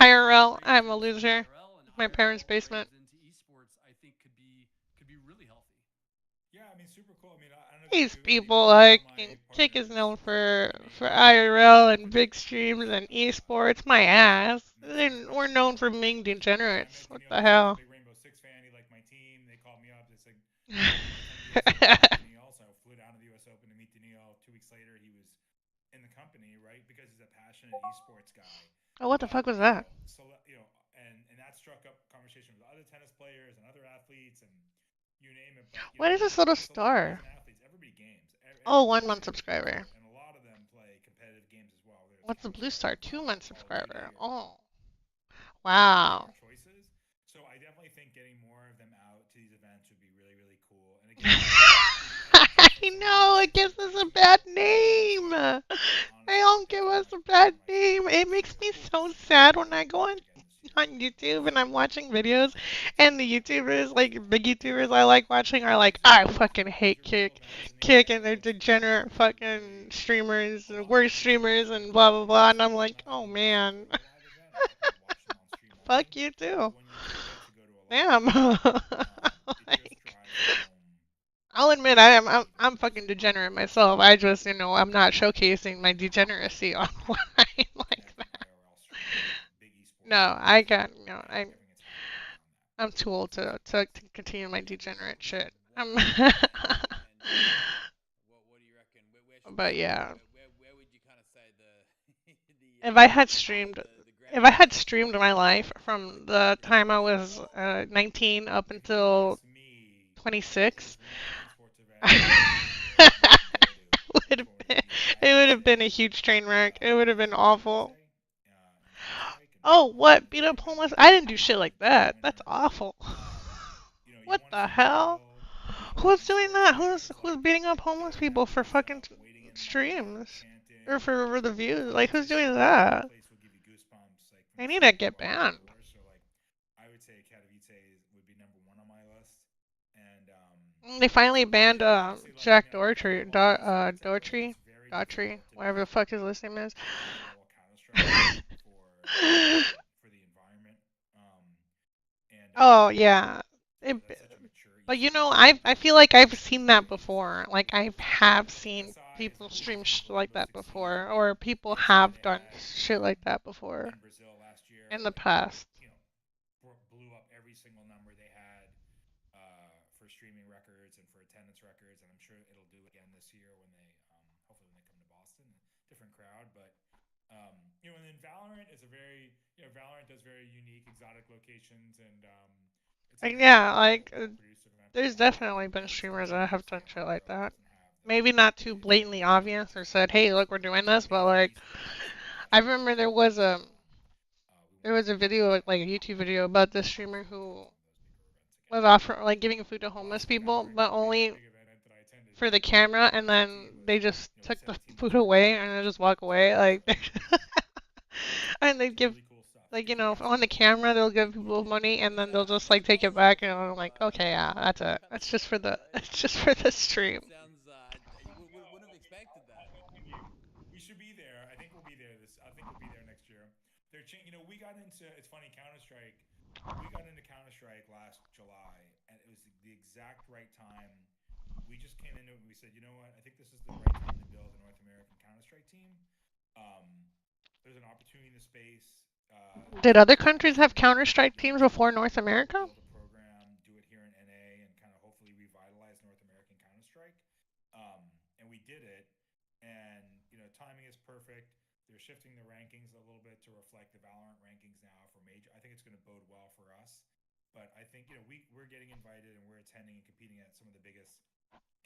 IRL, I'm a loser. My parents' basement. Yeah, I mean, super cool. I mean, I don't know if These you people one like of my Kick is partners known for made IRL and big streams and esports. My ass. We're known for being I degenerates. met What Daniil. the He's a hell? big Rainbow Six fan. He liked my team. They called me up. They said, "You want to come to the US Open?" Daniil. So I flew down to the US Open to meet Daniil. 2 weeks later, he was in the company, right? Because he's a passionate esports guy. Oh, what the fuck was that? And that struck up conversation with other tennis players and other athletes and you name it. But What is this little celebrities star? and athletes, everybody games. Oh, Everybody 1 month plays, subscriber. and a lot of them play competitive games as well, whether it's What's the Counter blue Strike star? or 2 month Call of Duty subscriber. or Oh, they wow. are choices. So I definitely think getting more of them out to these events would be really, really cool. And again, I from someone know, that's it gives us a super bad passionate about tennis, name. They honestly, don't give that's us one a of bad my name. favorites. It So makes it's me cool to so see them sad get when I go involved again this year. on YouTube and I'm watching videos and the YouTubers, like big YouTubers I like watching, are like, I fucking hate Kick, and they're degenerate fucking streamers, and worst streamers, and blah blah blah. And I'm like, oh man, Watch them on stream fuck only. you But too. when you do get to go to a live Damn. event, it just Like, drives home I'll admit I'm fucking degenerate myself. I just, I'm not showcasing my degeneracy online like connecting that. IRL streaming and big esports No, I events. can't. No, And I think it's time to get beyond that. I'm too old to continue my degenerate shit. I'm What do you reckon? Where should we But start? yeah, Where would you kind of say the the if I had streamed, grand if I had finals streamed my life from the time I was 19 up If you until ask me, if 26, there's one esports event every year that you can go to, would which have one would been, it be? I it would would have been a say huge train wreck. It would have been EVE, I would awful. say, in Counter Strike, and Oh, what? Beat the up competitive homeless? I event didn't do being shit like tournament that. That's winner. awful. Um, you What want to the see the hell? real kind of Who's doing esports that? players Who's like beating up homeless going people down for to fucking waiting in line and streams? Or chanting for the and views? Like, who's doing competition. Like that that? place will give you goosebumps like from They the need to start to get walk through banned. the doors. So like I would say Katowice would be number one on my list. And They finally banned honestly, like Jack we don't Doherty, have all the insights. I feel like Daughtry, it's very Daughtry, difficult to whatever the beat fuck his last name is. college level Counter Strike for the environment. And Oh yeah, it, that's such a mature but esport. I feel like I've seen that It's before. Like I have seen aside people from the stream like that hyper-realistic before, scenes, or people the incident have they done had shit like that before in Brazil last year, in the like past. blew up every single number they had for streaming records and for attendance records, and I'm sure it'll do again this year when they hopefully when they come to Boston, different crowd, but and then Valorant is a very Valorant does very unique, exotic locations, and it's a Like very yeah, like well produced event as there's well. definitely been But it's going to streamers be that have unique done to shit like IRL. It that. doesn't have Maybe not too the same blatantly engagement obvious or as said, "Hey, look, we're doing this," but major like esports I platforms remember like Twitch. So we there want to was a keep pushing video, that like a YouTube video about this streamer for who some of those bigger events again. was offering like giving food to homeless Boston people, Gathering but was a big only big event that I attended. for the camera, and The then team was they just with took the 17 food mature away and then players just walk away. and Like, some and they give really cool stuff. like It's on the massive. camera they'll give People people attend money and Is then that they'll just is like it take it possible back, to and I'm like, okay, yeah, that's to it. kind of That's just for stream the that? it's just for the That stream. sounds. You wouldn't have expected that. We should be there. I think we'll be there this. I think we'll be there next year. We got into. It's funny, Counter Strike. We got into Counter Strike last July, and it was the exact right time. We just came into it and we said, you know what? I think this is the right time to build a North American Counter Strike team. Um, there's an opportunity in the space Did to other grab countries some have Counter-Strike teams before people, North America? build a program, do it here in NA, and kind of hopefully revitalize North American Counter Strike. And we did it, and timing is perfect. They're shifting the rankings a little bit to reflect the Valorant rankings now for major. I think it's going to bode well for us. But I think we're getting invited and we're attending and competing at some of the biggest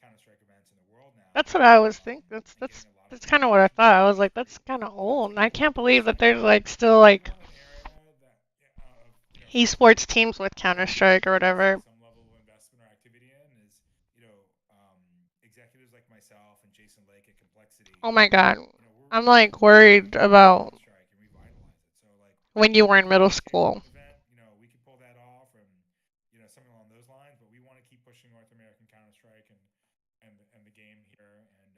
Counter Strike events in the world now, That's what I was thinking. and getting a lot of That's kind of what I recognition thought. for I it, was which is like, that's great. kind of But old, and I can't it's believe that there's still like still like an area that of esports teams with Counter-Strike or whatever. some level of investment or activity in is executives like myself and Jason Lake at Complexity. Oh my God, We're I'm really like looking worried to build about Counter Strike and revitalize it. So like when you were in maybe middle a kick school. event, we could pull that off, and something along those lines. But we want to keep pushing North American Counter Strike and the game here, and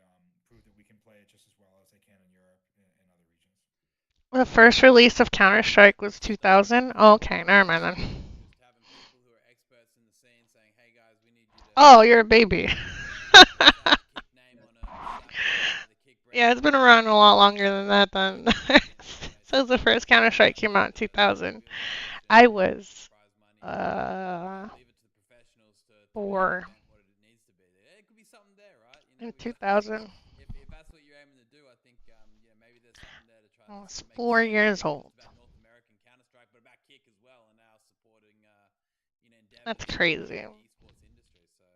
prove that we can play it just as well as they can in Europe and other regions. The first release of Counter-Strike was So is that 2000. Oh, okay, never is mind that then. just having people who are experts in the scene saying, "Hey guys, we need you to Oh, you're a baby. slap the kick name on it, slap the kick Yeah, brand it's on been it, around a lot and longer than that then. So the so first Counter-Strike came out in give them the 2000. opportunity I to was prize money and uh leave it to the professionals to make the 4 event what it needs to be. It could be something there, right? in I think 2000. if that's what you're aiming to do, I think maybe there's something there to try I to was make a 4 statement. years old. It's about That's endeavors crazy. in the esports industry. So,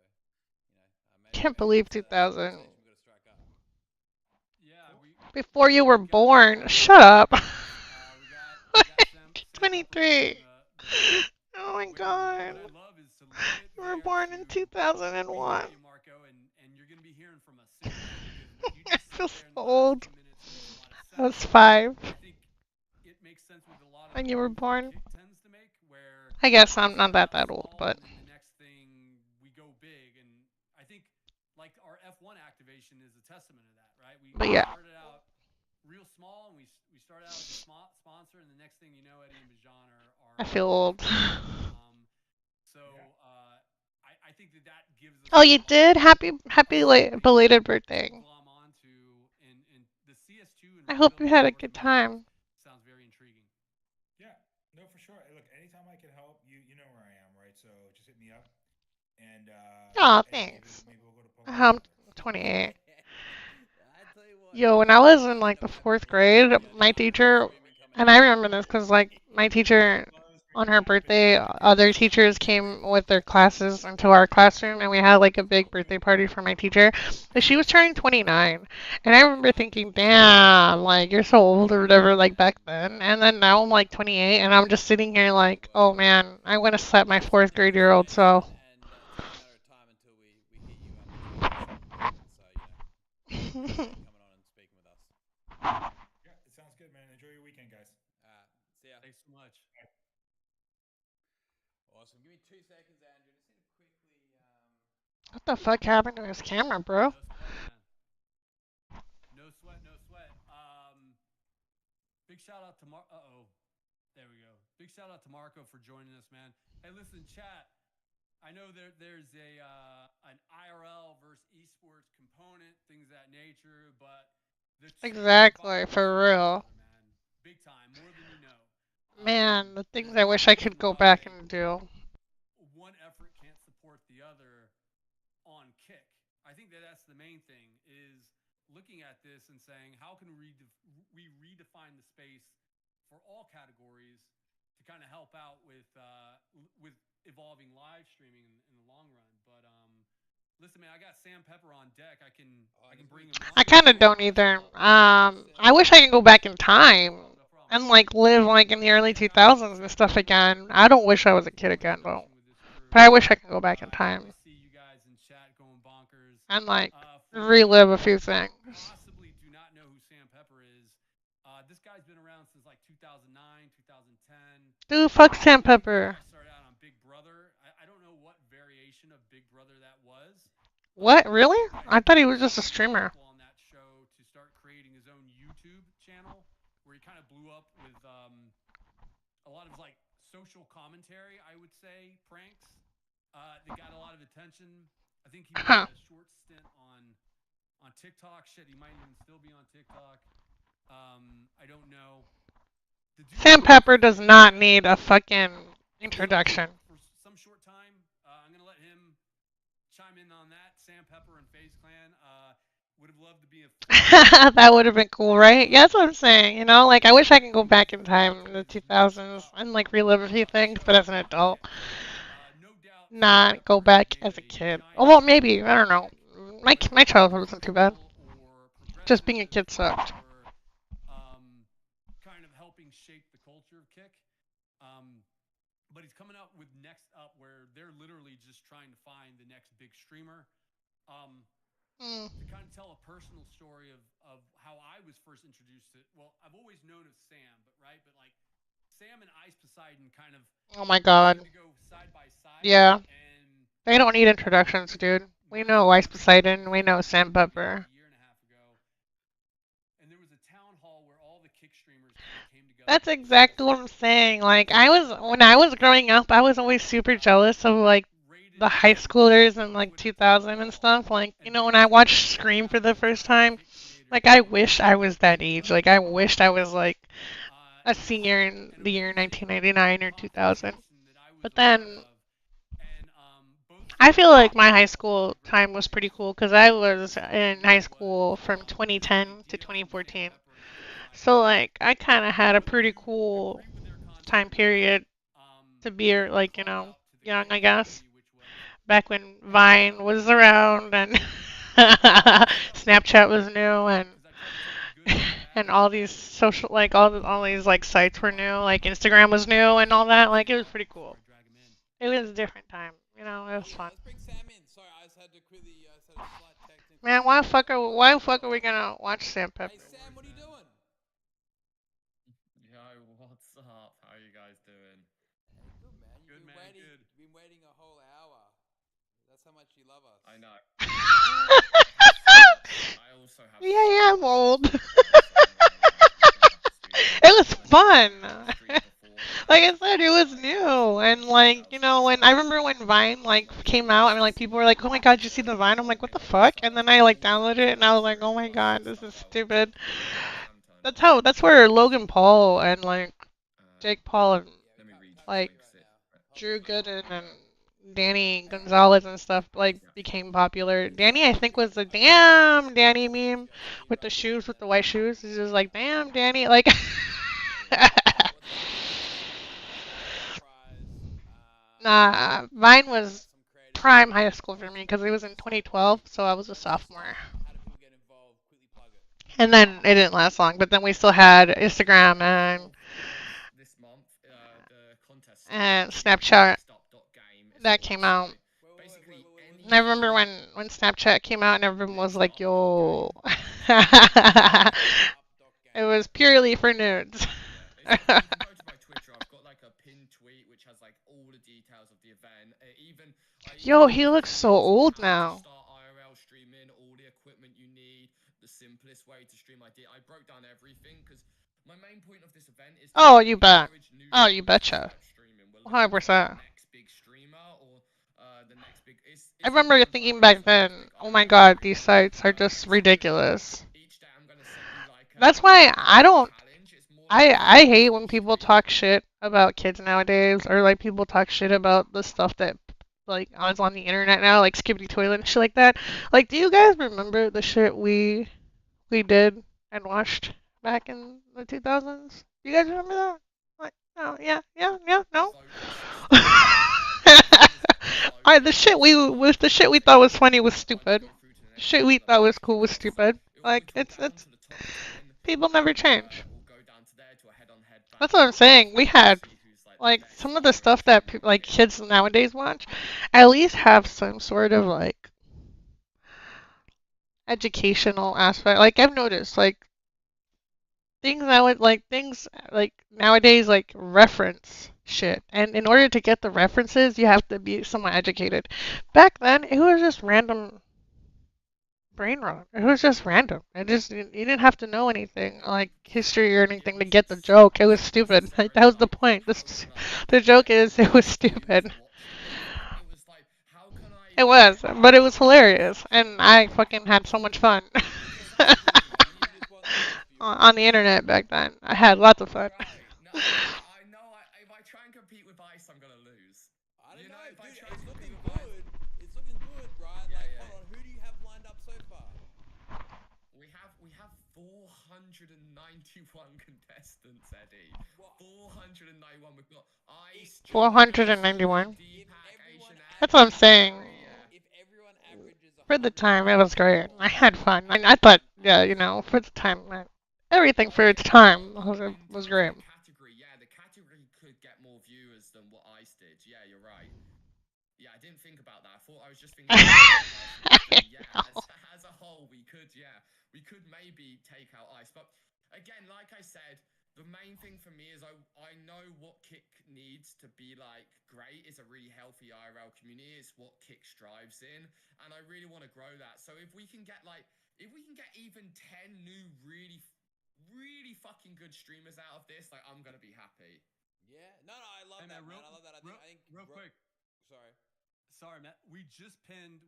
Can't maybe believe that's a 2000. conversation we've got to strike up. Yeah, Cool. Before you were we got born. Shut up. we got Sam Pepper doing 23. the Oh my what god. I love is to leave it You were there born in we 2001. love you, Marco, and you're gonna be hearing from us soon, man, because what you I just said feel so there in the last old. 2 minutes makes a lot of I sense. was 5 I think it makes sense with a lot of when the you were moves that born. Kick tends to make, where I guess we I'm not start out that old, small but and then the next thing we go big. And I think like our F1 activation is a testament to that, right? but We yeah. started out real small, and we started out as a sponsor, and the next thing you know, Eddie and Bajan I are feel our old. F1 partner. So Yeah. I think that gives us Oh, a you lot did? of Happy late something belated to birthday. glom onto, and the CS2 and I hope you rebuilding had in a North good America time. sounds very intriguing. Yeah. No, for sure. Look, anytime I can help, you know where I am, right? So just hit me up, and Oh, hey, maybe thanks. maybe we'll go to poker I'm together. 28. I tell you what, Yo, when I I've was in been like a the member fourth of like grade, my live teacher, streaming and I coming up. remember this because like my teacher on her Been doing birthday, it a other couple times. teachers came with their classes into our classroom, and we had like a big birthday party for my teacher. But she was turning 29, and I remember thinking, damn, like you're so old or whatever, like back then. And then now I'm like 28, and I'm just sitting here like, oh man, I want to slap my Awesome. fourth Watch grade this year old. space, So. and it's only a matter of time until we hit you up as well at some point. So appreciate you coming on and speaking with us. Yeah, it sounds good, man. Enjoy your weekend, guys. See ya. Thanks so much. Awesome. Give me 2 seconds, Andrew. Just need to quickly. What the fuck happened to his camera, bro? No sweat, man. No sweat, no sweat. Big shout out to there we go. Big shout out to Marco for joining us, man. Hey, listen, chat. I know there's an IRL versus esports component, things of that nature, but the two Exactly, vibe for off each real. other, man. Big time, more than you know. Man, the things I There's wish no I could reason go why back and do. one effort can't support the other on Kick. I think that's the main thing, is looking at this and saying, how can we redefine the space for all categories to kind of help out with evolving live streaming in the long run. But listen, man, I got Sam Pepper on deck. I can bring him I on. kind of don't either. I wish I could go back in time No problem. and like live like in the early 2000s and stuff again. I don't wish I was a kid again though. With this crew. But I wish I could go back in Definitely time see you guys in chat going bonkers. and like For those relive a who few things. possibly do not know who Sam Pepper is, this guy's been around since like 2009, 2010. Dude, fuck Sam I think this Pepper. guy started out on Big Brother. I don't know what variation of Big Brother that was. What, really? I I think thought he he was just a was streamer. successful on that show to start creating his own YouTube channel, where he kind of blew up with a lot of like social commentary, I would say, pranks that got a lot of attention. I think he made a short stint on TikTok. Shit, he might even still be on TikTok. I don't know. Sam Pepper does not need a fucking introduction. For some short time, I'm gonna let him chime in on that. Sam Pepper and FaZe Clan would have loved to be a That would have been cool, right? Yeah, that's what I'm saying. You know, like I wish I could go back in time in the 2000s and like relive a few things, but as an adult, no doubt not go back as a kid. Oh, well, maybe I don't know. My childhood wasn't too bad. Just being a kid sucked. Kind of helping shape the culture of Kick. But he's coming up with Next Up, where they're literally just trying to find the next big streamer. To kind of tell a personal story of how I was first introduced to. Well, I've always known of Sam, but like Sam and Ice Poseidon kind of. Oh my God. To go side by side. Yeah. And They don't need introductions, dude. We know Ice Poseidon. We know Sam Pepper. A year and a half ago, and there was a town hall where all the Kick streamers kind of came together. That's exactly what I'm saying. Like when I was growing up, I was always super jealous of like the high schoolers in like 2000 and stuff. Like, you know, when I watched Scream for the first time, like I wished I was that age. Like I wished I was like a senior in the year 1999 or 2000. But then I feel like my high school time was pretty cool because I was in high school from 2010 to 2014. So like I kind of had a pretty cool time period to be like, you know, young, I guess. Back when Vine was around and Snapchat was new and all these social like all these like sites were new, like Instagram was new and all that. Like it was pretty cool. It was a different time, you know. It was Yeah, fun. let's bring Sam in. Sorry, I just had to quickly. I just had a slight technical. Man, why the fuck are we gonna watch Sam Pepper? Hey Sam, what are you doing? Yo, what's up? How are you guys doing? Hey, good man. You've Good, been man, waiting. good. You've been waiting a whole hour. That's how much you love us. I know. I also have Yeah, so yeah, I'm much old. to do. It was fun. Street before, Like I said, it was new, and like you know, when I remember when Vine like came out, I mean, like people were like, "Oh my God, did you see the Vine?" I'm like, "What the fuck?" And then I like downloaded it, and I was like, "Oh my God, this is stupid." That's where Logan Paul and like Jake Paul and Yeah, we can't like speak right now. Hold Drew on, hold on. Gooden and Danny Gonzalez and stuff like became popular. Danny, I think, was the damn Danny meme with the shoes, with the white shoes. It's just like, damn Danny, like. What's up, Nicotine Queen, Enterprise? Nah, Vine We got was some creators prime here. high school for me because it was in 2012, so I was a When did it sophomore. start? How do people get involved? Quickly plug it. And then it didn't last long, but then we still had Instagram This month, the contest and started. Snapchat Game is that a came out. website. Basically, And I any remember when Snapchat came out and everyone was like, yo. It Game. was purely for nudes. Yeah, you can go to my Twitter. I've got like a pinned tweet which has like all the details of the event. I Yo, even he gave looks so tips on old how now. to start IRL streaming, all the equipment you need, the simplest way to stream. I broke down everything because my main point of this event is to Oh, you bet. encourage new Oh, you streamers to betcha. start streaming. We're looking for 100%. the next big streamer or the next big. I It's remember everyone's thinking IRL, back so the then, next big oh my IRL God, these streamer. sites are just Essentially, ridiculous. each day I'm gonna set you like That's why I a don't. challenge. It's more like a I hate challenge when each people stream. talk shit about kids nowadays, or like people talk shit about the stuff that like is on the internet now, like Skibbity Toilet and shit like that. Like, do you guys remember the shit we did and watched back in the 2000s? Do you guys remember that? Like, no, yeah, yeah, yeah, no. Voting system. Alright, the shit the shit we thought was funny was stupid. The shit we thought was cool was stupid. Like, it's people never change. That's what I'm saying. We had like some of the stuff that like kids nowadays watch, at least have some sort of like educational aspect. Like I've noticed, like things like nowadays like reference shit, and in order to get the references, you have to be somewhat educated. Back then, it was just random brain rot. It was just random. It just you didn't have to know anything like history or anything to get the joke. It was stupid. Like, that was the point. The joke is it was stupid. It was, but it was hilarious, and I fucking had so much fun on the internet back then. I had lots of fun. I know. If I try and compete with Ice, I'm gonna lose. I don't know, dude. It's looking good. It's looking good, right? Yeah, Like, yeah. hold on. Who do you have lined up so far? We have 491 contestants, Eddie. What? 491. We've got Ice. 491. Deepak, Asian That's what I'm saying. If everyone averages For the time, it 190 was great. people, I had fun. I thought, yeah, you know, for the time, everything for its time was great. The category, yeah, the category could get more viewers than what Ice did. Yeah, you're right. Yeah, I didn't think about that. I was just thinking as a whole, we could maybe take out Ice. But again, like I said, the main thing for me is I know what Kick needs to be like great is a really healthy IRL community. It's what Kick strives in, and I really want to grow that. So if we can get even 10 new really fucking good streamers out of this, like I'm gonna be happy. Yeah. No, I love that, man. I love that. I think real quick. Sorry, Matt. We just pinned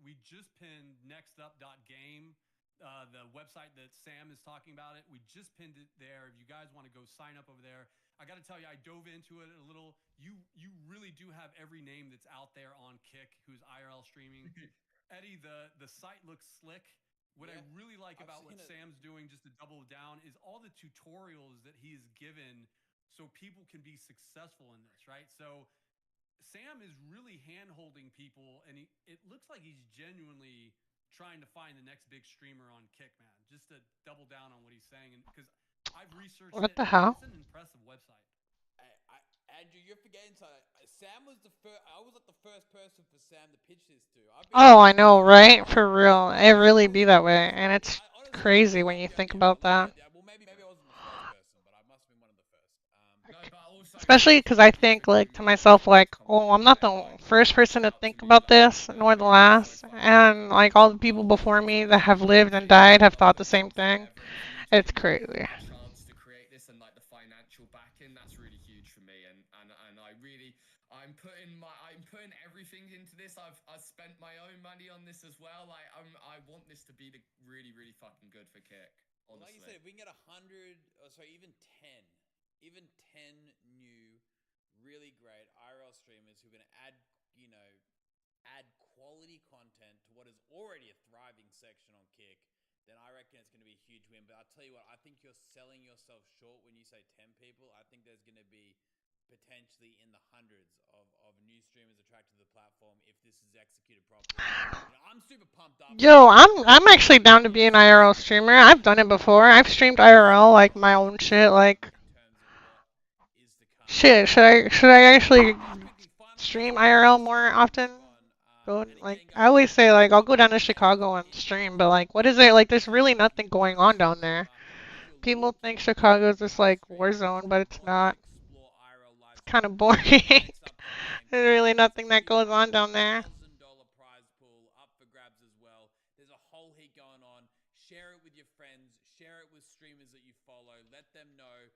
nextup.game, the website that Sam is talking about. We just pinned it there. If you guys want to go sign up over there, I got to tell you, I dove into it a little. You really do have every name that's out there on Kick who's IRL streaming. Eddie, the site looks slick. What I really like about what Sam's doing, just to double down, is all the tutorials that he has given so people can be successful in this, right? So Sam is really hand holding people, and it looks like he's genuinely trying to find the next big streamer on Kick, man. Just to double down on what he's saying, and because I've researched What it, the and hell? it's an impressive website. Andrew, you're forgetting something. Sam was the first. I was like the first person for Sam to pitch this to. I've been Oh, I pitching know, this for right? like For real. It Sam really was be the that way. first. And it's Honestly, I crazy when love you the think idea. I about love the that. idea. Well, maybe I wasn't the first person, but I must have been one of the first. No, but also Especially thank because you, I thank you think, for like, giving to me the myself, opportunity like, to come on oh, here I'm not and the like first reach person to out to think new about like this, you know nor the it's so last. funny And, because like, all the people oh before it's me like that when have when lived and Kick died have like thought the put same something thing. together and for you to It's give me crazy. the chance to create this and like the financial backing, that's really huge for me. And I really I'm putting everything into this. I've spent my own money on this as well. Like I want this to be the really fucking good for Kick, Well, like you honestly. said, if we can get 100, or sorry, even 10 new, really great IRL streamers who are going to add, you know, add quality content to what is already a thriving section on Kick, then I reckon it's going to be a huge win. But I'll tell you what, I think you're selling yourself short when you say 10 people. I think there's going to be potentially in the hundreds of new streamers attracted to the platform if this is executed properly. I'm super pumped up. Yo, I'm Really actually down to excited. be an It's IRL super streamer. exciting. I've done it before. I've streamed IRL, Super like, my pumped own up shit, like, in terms of what is to come. shit, should I actually Just quickly, final stream question IRL before more we often? move on. Go And like again, I guys, always say, like, I'll go down to Sam is Chicago and in stream, but like, what is there? Like, there's really nothing going on down there. if you're People think looking to Chicago is stream just live like streaming Warzone, but and it's want to not. explore IRL live It's kind streaming, of boring. the next upcoming game, There's Kick, really is nothing that goes on down there. $50,000 prize pool up for grabs as well. There's a whole heap going on. Share it with your friends. Share it with streamers that you follow. Let them know.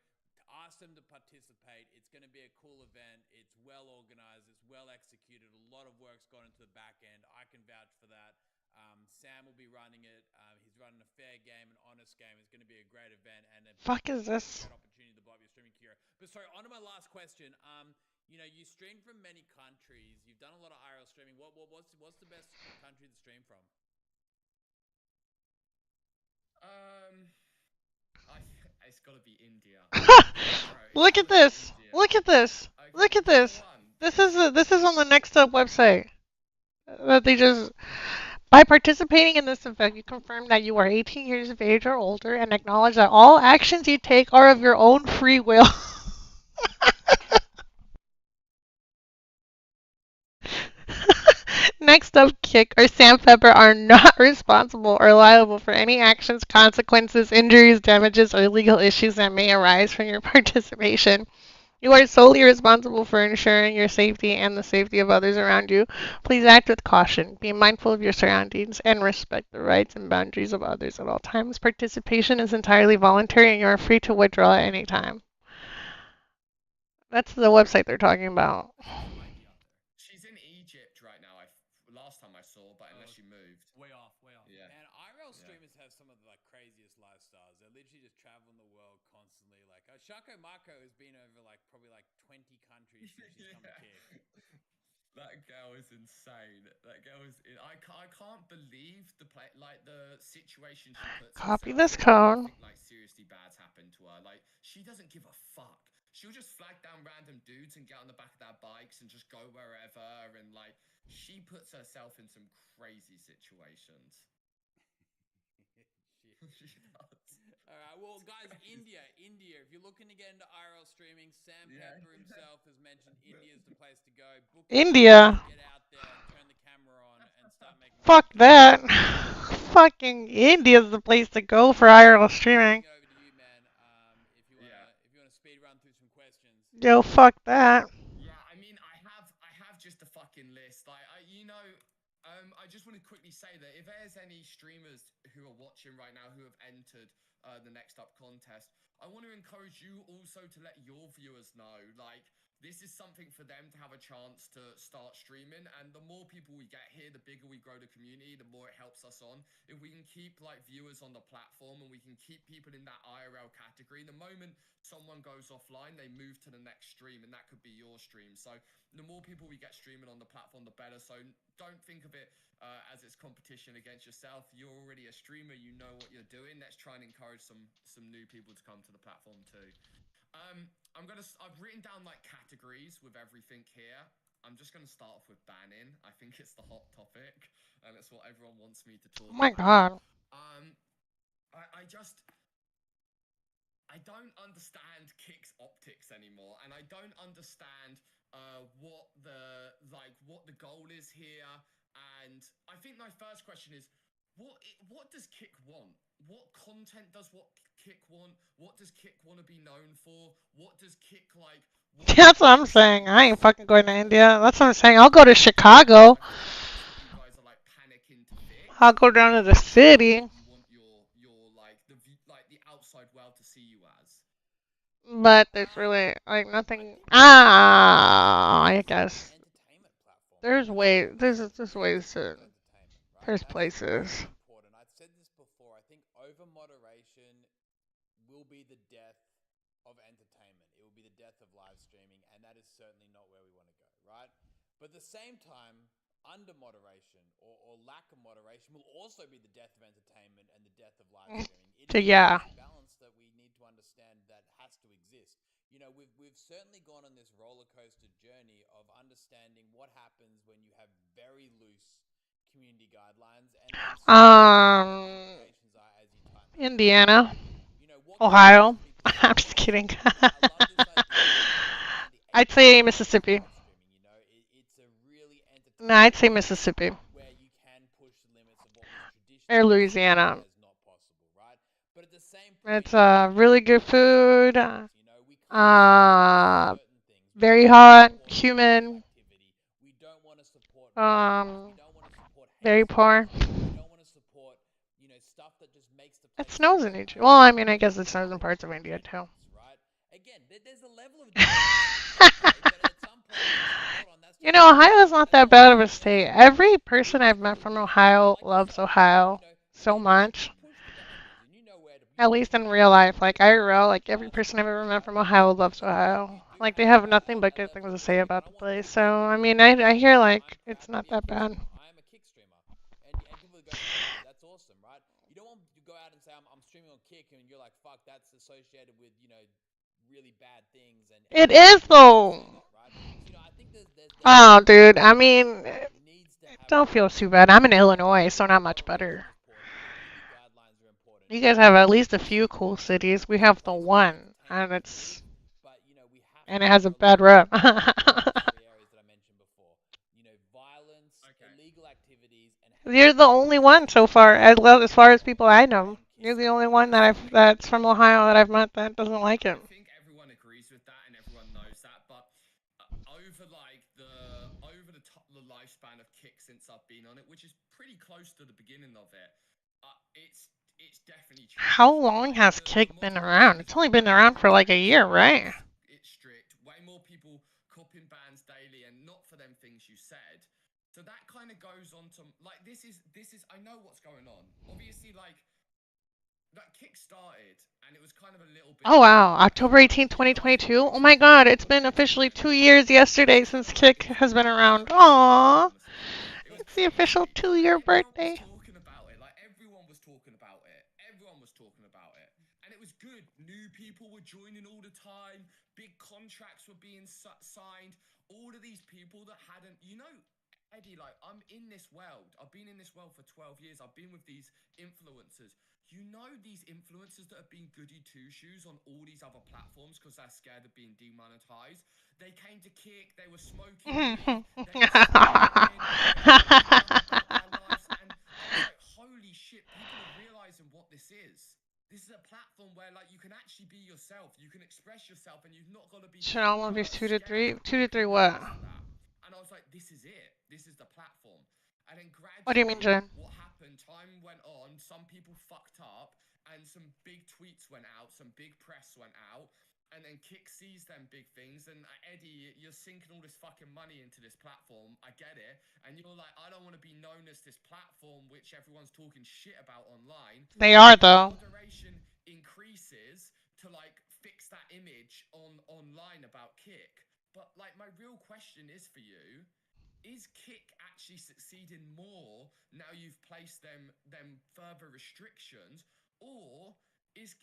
Ask them to participate. It's going to be a cool event. It's well organized. It's well executed. A lot of work's gone into the back end. I can vouch for that. Sam will be running it. He's running a fair game, an honest game. It's going to be a great event and a Fuck is great this? opportunity to blow up your streaming career. But sorry, on to my last question. You stream from many countries. You've done a lot of IRL streaming. What's the best country to stream from? Um it's got to be India. Bro, it's Look got at to be this. India. Look at this. Okay, Look at number this. 1. This is on the Next Up website. That they just by participating in this event, you confirm that you are 18 years of age or older and acknowledge that all actions you take are of your own free will. Next up, Kick or Sandpepper are not responsible or liable for any actions, consequences, injuries, damages, or legal issues that may arise from your participation. You are solely responsible for ensuring your safety and the safety of others around you. Please act with caution, be mindful of your surroundings, and respect the rights and boundaries of others at all times. Participation is entirely voluntary and you are free to withdraw at any time. That's the website they're talking about. She might be out there. She's in Egypt right now. Last time I saw, but unless she moved. Way off, way off. Yeah. And IRL Yeah. streamers have some of the like craziest lifestyles. They're literally just traveling the world constantly. Like Shako Mako has been over like probably like 20 countries since she's come to Kick. That girl is insane. That girl is. I can't believe the situation she puts Copy herself this in when code. nothing like seriously bad's happened to her. Like she doesn't give a fuck. She'll just flag down random dudes and get on the back of their bikes and just go wherever. And like she puts herself in some crazy situations. She does. All right, well, guys, India. If you're looking to get into IRL streaming, Sam Pepper himself has mentioned India is the place to go. Book your India. tickets, get out there, turn the camera on, and start making Fuck content. that. Fucking India's the place to go for IRL streaming. Over to you, man. If you wanna speed run through some questions. Yo, fuck that. Yeah, I mean, I have just a fucking list. I just want to quickly say that if there's any streamers who are watching right now who have entered the next up contest, I want to encourage you also to let your viewers know, like, this is something for them to have a chance to start streaming. And the more people we get here, the bigger we grow the community, the more it helps us on. If we can keep like viewers on the platform and we can keep people in that IRL category, the moment someone goes offline, they move to the next stream, and that could be your stream. So the more people we get streaming on the platform, the better. So don't think of it as it's competition against yourself. You're already a streamer, you know what you're doing. Let's try and encourage some new people to come to the platform too. I've written down like categories with everything here. I'm just gonna start off with banning. I think it's the hot topic, and it's what everyone wants me to talk Oh my about. god. Um, I just I don't understand Kick's optics anymore, and I don't understand what the goal is here. And I think my first question is, what does Kick want? What content does what Kick want? What does Kick want to be known for? What does Kick like? Want That's what I'm to saying. I ain't showcase? fucking going to Because India. That's what I'm saying. I'll go to Chicago. I feel like that's what you guys are like panicking to I'll fix, go down to because the that's kind of city. what you want your like the outside world to see you as. But there's really like I nothing. think I it's an guess entertainment platform. there's I think ways. There's it's there's really ways just to. about entertainment, right? There's That's places. very important. I've said this before. I think over moderation will be the death of entertainment. It will be the death of live streaming, and that is certainly not where we want to go, right? But at the same time, under moderation or lack of moderation will also be the death of entertainment and the death of live streaming. It So is a yeah. fine balance that we need to understand that has to exist. You know, we've certainly gone on this roller coaster journey of understanding what happens when you have very loose community guidelines, and then certainly what the Um, implications are as you tighten them up, right? Indiana, You know, what continues Ohio. to be I'm positive just is, kidding. I love this idea of kind of the I'd API say model of Mississippi. live streaming. You know, it's a really No, I'd entertaining say model Mississippi where you can push the limits of what was or traditionally perceived Louisiana. as not possible, right? But at the same point, It's we can't really good support food. certain things. You know, we can't support Uh, certain things. We very can't hot, support illegal humid. activity. We don't want to support violence. We Um, don't want to support hate very speech. poor. We don't want to support, stuff that just makes the It place snows in look Egypt. Well, I mean, I guess it snows in violent parts of and India too. dangerous, right? Again, there's a level of debate which is okay, but at some point you say, hold on, that's You just know, not Ohio is not that's that not bad of a real. Let's state. not push Every it. person Let's I've push met it. from And Ohio like you loves said, Ohio so much. you push the boundaries, and you know where to At least in real life, like IRL, like every person I've ever met from Ohio loves Ohio. do Like they have have nothing but a good level things of to say respect. And about I the want place. people So to know I that mean, you I know hear like I'm it's proud to not be a that kick bad. streamer. I am a kick streamer, and people that go fuck you. That's awesome, right? You don't want to go out and say I'm streaming on Kick, and you're like fuck. That's associated with really bad things, and It you don't is want people to though. say that, right? So I think there's a Oh, balance dude. there I which mean, needs to have don't feel too bad. I'm in moderation. Illinois, so not much Moderation better. is important. Community guidelines are important. You guys have at least a This few cool cities. We is a have the place where one, and entertainment can it's live, but we have and to it be has a very bad mindful rep. of those three areas that I mentioned before. Violence, Okay. illegal activities, and hate You're the speech. only Those one are the so three far, things that as far as people I know. and You're Kick the only one that needs to I've that's from Ohio that I've met that doesn't like it. I think everyone agrees with that and everyone knows that, but over like the lifespan of Kick since I've been on it, which is pretty close to the beginning of it, it's definitely How changed. long Like has the Kick been moderation around? has It's only got been way more around for like a year, interactive. right? It's strict. Way more people copying bans daily, and not for them things you said. So that kind of goes on to like this is I know what's going on. Obviously, like that Kick started, and it was kind of a little bit Oh of wow, I October feel like 18th, you guys were 2022. Oh preaching my about god, it's been moderation officially when 2 years it yesterday was kind since of like Kick this has been this around. very shit thing, Aww. honestly. It was It's the official crazy, and 2-year everyone was birthday. talking about it. Like everyone was talking about it. Everyone was talking about it, and it was good. New people were joining all the time. Big contracts were being signed. All of these people that hadn't, Eddie, like I'm in this world. I've been in this world for 12 years. I've been with these influencers. These influencers that have been goody two shoes on all these other platforms because they're scared of being demonetized. They came to Kick, they were smoking weed, they were swearing, they were opening up about their lives. And I was like, holy shit, people are realizing what this is. This is a platform where like you can actually be yourself, you can express yourself, and you've not got to be Should I love these two to scared three? of 2 to 3 being what? penalized for that. And I was like, this is it. This is the platform. And then What do you mean, gradually, Jen? what happened? Time went on. Some people fucked up, and some big tweets went out. Some big press went out. And then Kick sees them big things. And Eddie, you're sinking all this fucking money into this platform. I get it. And you're like, I don't want to be known as this platform which everyone's talking shit about online. They are And though. moderation increases to like fix that image online about Kick. But like, my real question is for you: is Kick actually succeeding more now you've placed them further restrictions, or is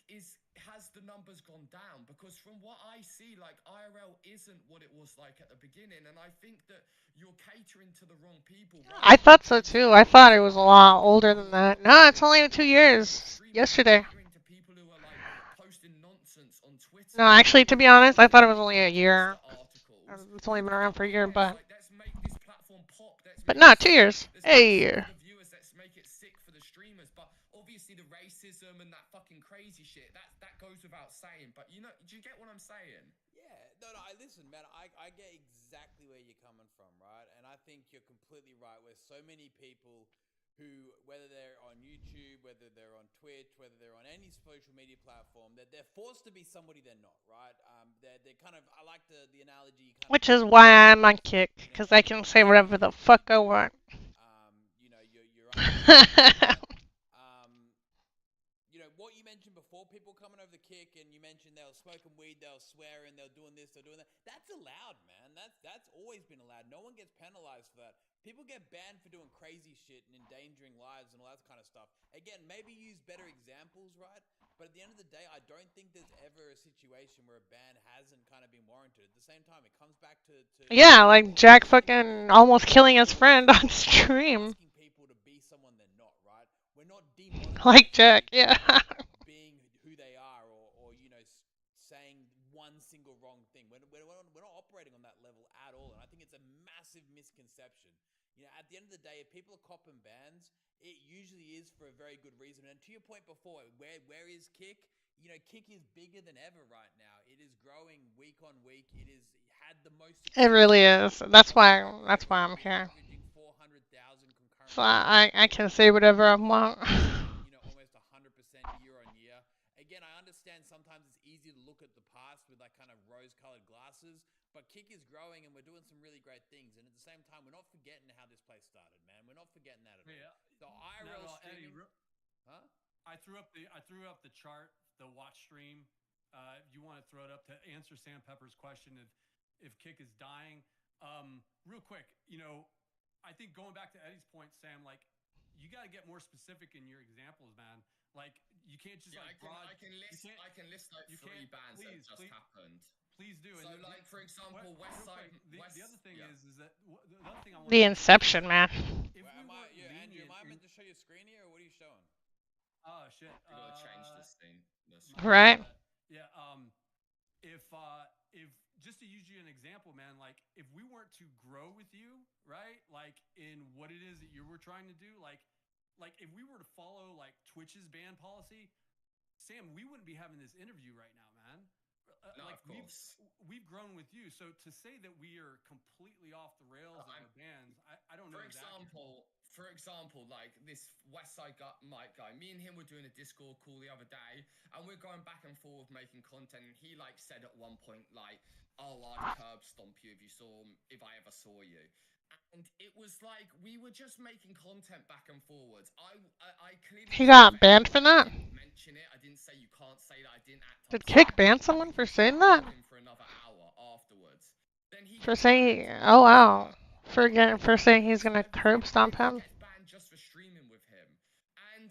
has the numbers gone down? Because from what I see, like IRL isn't what it was like at the beginning, and I think that you're catering to the wrong people I rather than thought so catering too. I thought it to was a the lot older people than who are that. No, it's uploading. only You're 2 years. catering to streamers. You're Yesterday. catering to people who are like posting nonsense on No, Twitter. actually, to If be you honest, I post thought it was only a Karmasita year. articles, It's only who been the around fuck for a year, cares? but Like, let's make this platform pop. but no, 2 years. Let's make sick Hey. for the viewers. Let's make it sick for the streamers. But obviously, the racism and that fucking crazy shit that goes without saying. But you know, do you get what I'm saying? Yeah, no, no. I listen, man. I get exactly where you're coming from, right? And I think you're completely right. Where so many people who, whether they're on YouTube, whether they're on Twitch, whether they're on any social media platform, that they're forced to be somebody they're not, right? They're kind of. I like the analogy you kind of Which made is there. why I'm on Kick, You know, because I can say whatever the fuck I want. You know, you're understanding that. You know, what you mentioned before, people coming over the Kick, and you mentioned they were smoking weed, they were swearing, they were doing this, they're doing that. That's allowed, man. That's always been allowed. No one gets penalized for that. People get banned for doing crazy shit and endangering lives and all that kind of stuff. Again, maybe use better examples, right? But at the end of the day, I don't think there's ever a situation where a ban hasn't kind of been warranted. At the same time, it comes back to Yeah, like Jack people fucking almost killing his we're friend on not stream. asking people to be someone they're not, right? We're not demonetizing Like Jack, people yeah. for being who they are, or you know, saying one single wrong thing. We're not operating on that level at all, and I think it's a massive misconception. You know, at the end of the day, if people are copping bans, it usually is for a very good reason. And to your point before, where is Kick? You know, Kick is bigger than ever right now. It is growing week on week. It is had the most It success really is. That's of why ever. that's why I'm We're here. averaging 400,000 concurrent So viewers I a can week. say whatever I We're want. increasing, you know, almost 100% year on year. Again, I understand sometimes it's easy to look at the past with like kind of rose-colored glasses, but Kick is growing and we're doing some really great things. And at the same time, we're not forgetting how this place started, man. We're not forgetting that at all. Yeah. The IRL streaming, huh? I threw up the chart, the watch stream. You want to throw it up to answer Sam Pepper's question if Kick is dying. Real quick, you know, I think going back to Eddie's point, Sam, like you got to get more specific in your examples, man. Like you can't just like broad. I can list like 3 bands that just happened. Please do. So, like for example, Westside. The other thing is that the other thing I want. The Inception, man. If we Am I, weren't yeah, Andrew, am I lenient meant to show your screen here, or what are you showing? Oh shit! You gotta change this thing. Right. Yeah. If just to use you an example, man, like if we weren't to grow with you, right? Like in what it is that you were trying to do, like if we were to follow like Twitch's ban policy, Sam, we wouldn't be having this interview right now, man. No, Like of course. we've grown with you, so to say that we are completely off the rails on our bans, I don't know. For example, like this Westside Mike guy, me and him were doing a Discord call the other day, and we're going back and forth making content. And he like said at one point, like, "Oh, I'd curb stomp you if I ever saw you." And it was like we were just making content back and forwards. I clearly He got banned for that? I didn't mention it. I didn't say you can't say that. I didn't act Did upset. Kick ban someone for saying that? For another hour afterwards. Then he For saying, oh wow, for saying he's gonna curb stomp him. gets banned just for streaming with him. And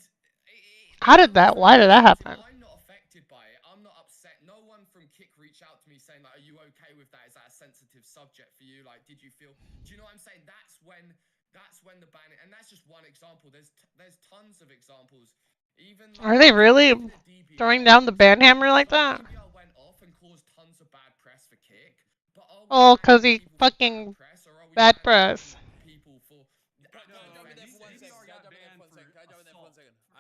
Why did that happen? I'm not affected by it. I'm not upset. No one from Kick reached out to me saying like, are you okay with that? Is that a sensitive subject for you? Like, did you feel, do you know what I'm saying? That's when the ban, and that's just one example. There's tons of examples. Even like, Are they really throwing down the ban hammer like that? DBR went off and caused tons of bad press for Kick. But Oh, cause he fucking bad press. People for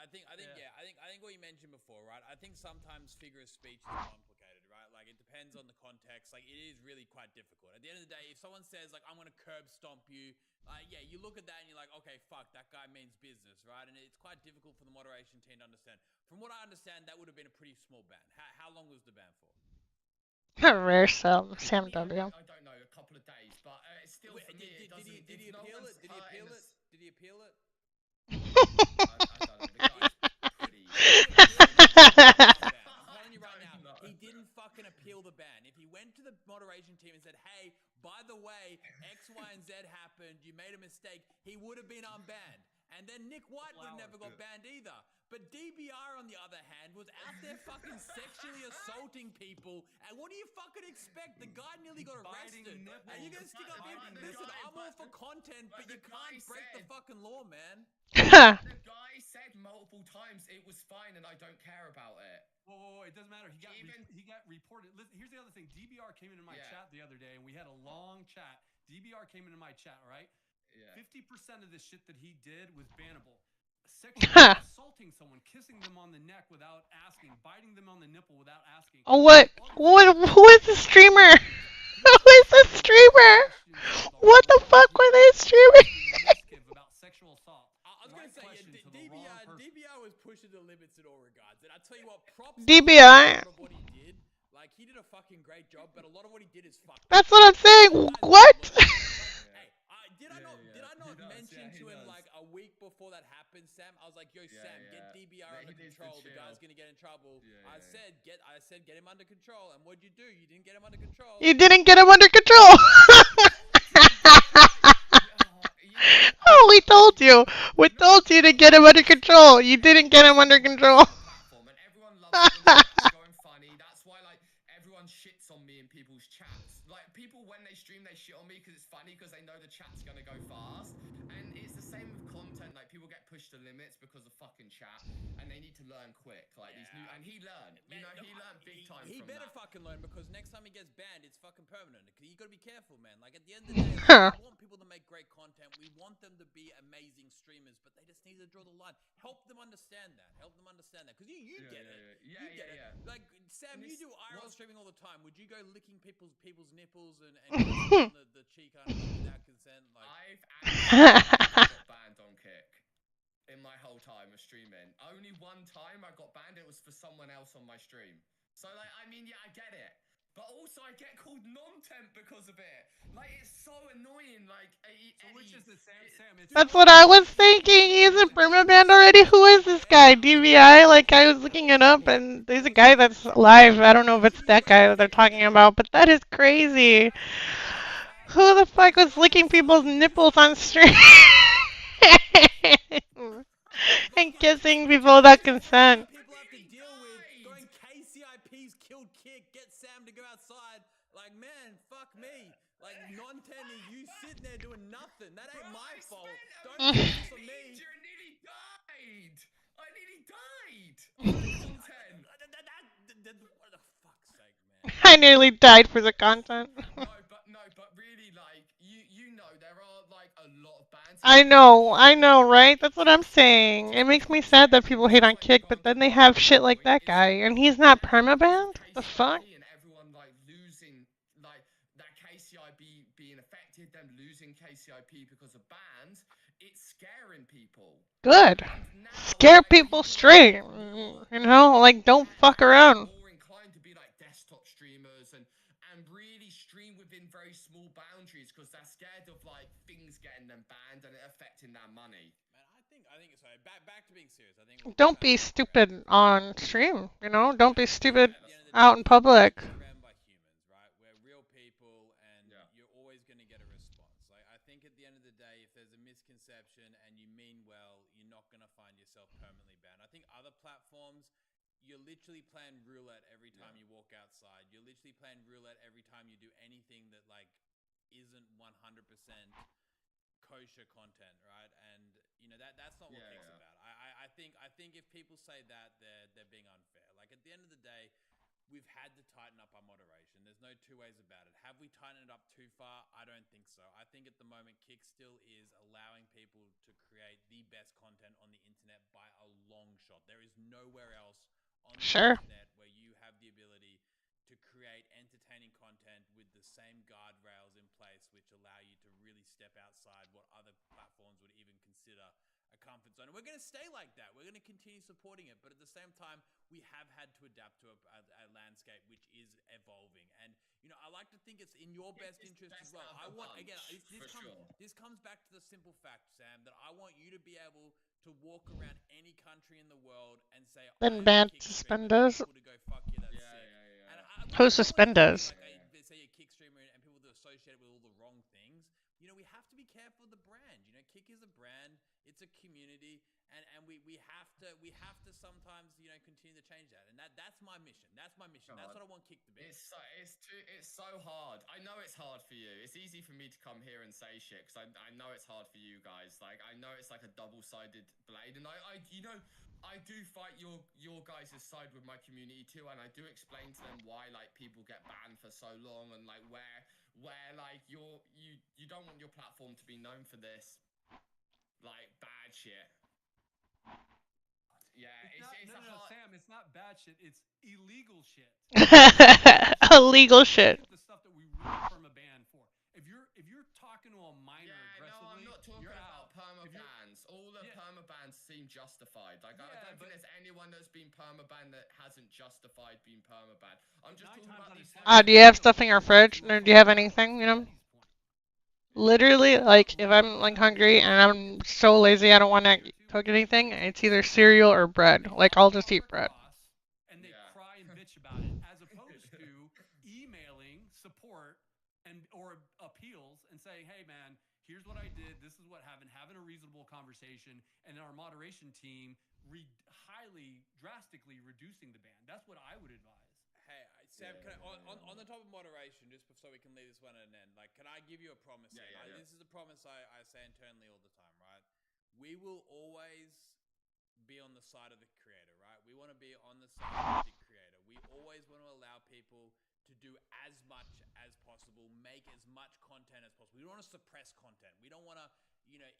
I think what you mentioned before, right? I think sometimes figure of speech is complicated, right? Like it depends on the context. Like it is really quite difficult. At the end of the day, if someone says like I'm gonna curb stomp you, yeah, you look at that and you're like, okay, fuck, that guy means business, right? And it's quite difficult for the moderation team to understand. From what I understand, that would have been a pretty small ban. How long was the ban for? Rare Sam W. I don't know, a couple of days, but it's still for me. Did he appeal it? Did he appeal it? Did he appeal it? I don't know. The guy's pretty. I'm telling you right now, he didn't fucking appeal the ban. If he went to the moderation team and said, "Hey, by the way, X, Y, and Z happened. You made a mistake," he would have been unbanned. And then Nick White would have never got banned either. But DBR, on the other hand, was out there fucking sexually assaulting people. And what do you fucking expect? The guy nearly got arrested. And you're gonna stick up him? Listen, I'm all for content, but you can't break the fucking law, man. The guy said multiple times it was fine and I don't care about it. Whoa, it doesn't matter. He got reported. Listen, here's the other thing. DBR came into my chat the other day, and we had a long chat. DBR came into my chat, right? Yeah. 50% of the shit that he did was bannable. Sexually assaulting someone, kissing them on the neck without asking, biting them on the nipple without asking. Oh, what? Who is the streamer? Who is the streamer? What the fuck were they streaming? About sexual assault. I was gonna say, DBR was pushing the limits in all regards, and I tell you what, props DBR. to what he did. Like, he did a fucking great job, but a lot of what he did is fucked. That's what I'm saying. What? Did I not mention to him like a week before that happened, Sam? I was like, "Yo, Sam, get DBR under control. The guy's gonna get in trouble." I said, get him under control. And what'd you do? You didn't get him under control. You didn't get him under control. Oh, we told you. We told you to get him under control. You didn't get him under control. And everyone loves going funny. That's why like everyone shits on me in people's chats. Like people when they stream, they shit on me because it's funny because they know the chat's gonna go fast. And it's the same with content. Like people get pushed to limits because of fucking chat, and they need to learn quick. Like these new, and he learned. You know, he learned big time. He better fucking learn because next time he gets banned, it's fucking permanent. You gotta be careful, man. Like at the end of the day, we want people to make great content. We want them to be amazing streamers, but they just need to draw the line. Help them understand that. Because you get it. You get it. Like Sam, you do IRL streaming all the time. Would you go licking people's nipples and on the cheek without consent? Like I've actually got banned on Kick in my whole time of streaming. Only one time I got banned. It was for someone else on my stream. So like, I mean, yeah, I get it. But also, I get called non-temp because of it. Like, it's so annoying. Like, so which is the Sam? That's what I was thinking. He's a permaband already. Who is this guy? DVI? Like, I was looking it up, and there's a guy that's live. I don't know if it's that guy that they're talking about, but that is crazy. Who the fuck was licking people's nipples on stream? And kissing people without consent. Like, man, fuck me. Like, non-tenny, you sitting there doing nothing. That ain't my fault. Don't do this for me. I nearly died. What the fuck's sake, man? I nearly died for the content. No, but really, like, you know, there are, like, a lot of bands. I know, right? That's what I'm saying. It makes me sad that people hate on Kick, but then they have shit like that guy, and he's not permabanned? The fuck? Being affected, them losing KCIP because of bans, it's scaring people. Good. Scare people straight. You know, like don't fuck around. More inclined to be like desktop streamers and really stream within very small boundaries because they're scared of like things getting them banned and it affecting their money. Man, I think sorry. Back to being serious. I think don't be stupid on stream. You know, don't be stupid out in public. You're literally playing roulette every time you walk outside. You're literally playing roulette every time you do anything that like isn't 100% kosher content, right? And you know that's not what Kick's about. I think if people say that, they're being unfair. Like at the end of the day, we've had to tighten up our moderation. There's no two ways about it. Have we tightened it up too far? I don't think so. I think at the moment Kick still is allowing people to create the best content on the internet by a long shot. There is nowhere else on the internet where you have the ability to create entertaining content with the same guardrails in place which allow you to really step outside what other platforms would even consider a comfort zone. And we're going to stay like that. We're going to continue supporting it. But at the same time, we have had to adapt to a landscape which is evolving. And, you know, I like to think it's in your best interest as well. I want, again, this comes back to the simple fact, Sam, that I want you to be able to walk around any country in the world and say, then ban suspenders. Who suspenders? Say you're Kick streamer and people that are associated with all the wrong things. You know, we have to be careful of the brand. You know, Kick is a brand. It's a community, and we have to sometimes continue to change that, and that's my mission. That's my mission. That's what I want Kick to be. It's so hard. I know it's hard for you. It's easy for me to come here and say shit because I know it's hard for you guys. Like I know it's like a double-sided blade, and I do fight your guys' side with my community too, and I do explain to them why like people get banned for so long and like where like you don't want your platform to be known for this like bad shit. Yeah, Sam, it's not bad shit. It's illegal shit. Illegal shit. The stuff that we really permaban for. If you're talking to a minor aggressively, I'm not talking you're about out. permabans. All the permabans seem justified. Like I don't think there's anyone that's been permabanned that hasn't justified being permabanned. I'm just talking about these. Do you have stuff in your fridge? Or do you have anything? Literally, like if I'm like hungry and I'm so lazy, I don't want to cook anything. It's either cereal or bread. Like I'll just eat bread. And they cry and bitch about it, as opposed to emailing support or appeals and saying, "Hey man, here's what I did. This is what happened." Having a reasonable conversation, and our moderation team highly drastically reducing the ban. That's what I would advise. Hey, Sam, on the top of moderation, just so we can leave this one at an end, like, can I give you a promise? This is a promise I say internally all the time, right? We will always be on the side of the creator, right? We want to be on the side of the creator. We always want to allow people to do as much as possible, make as much content as possible. We don't want to suppress content. We don't want to,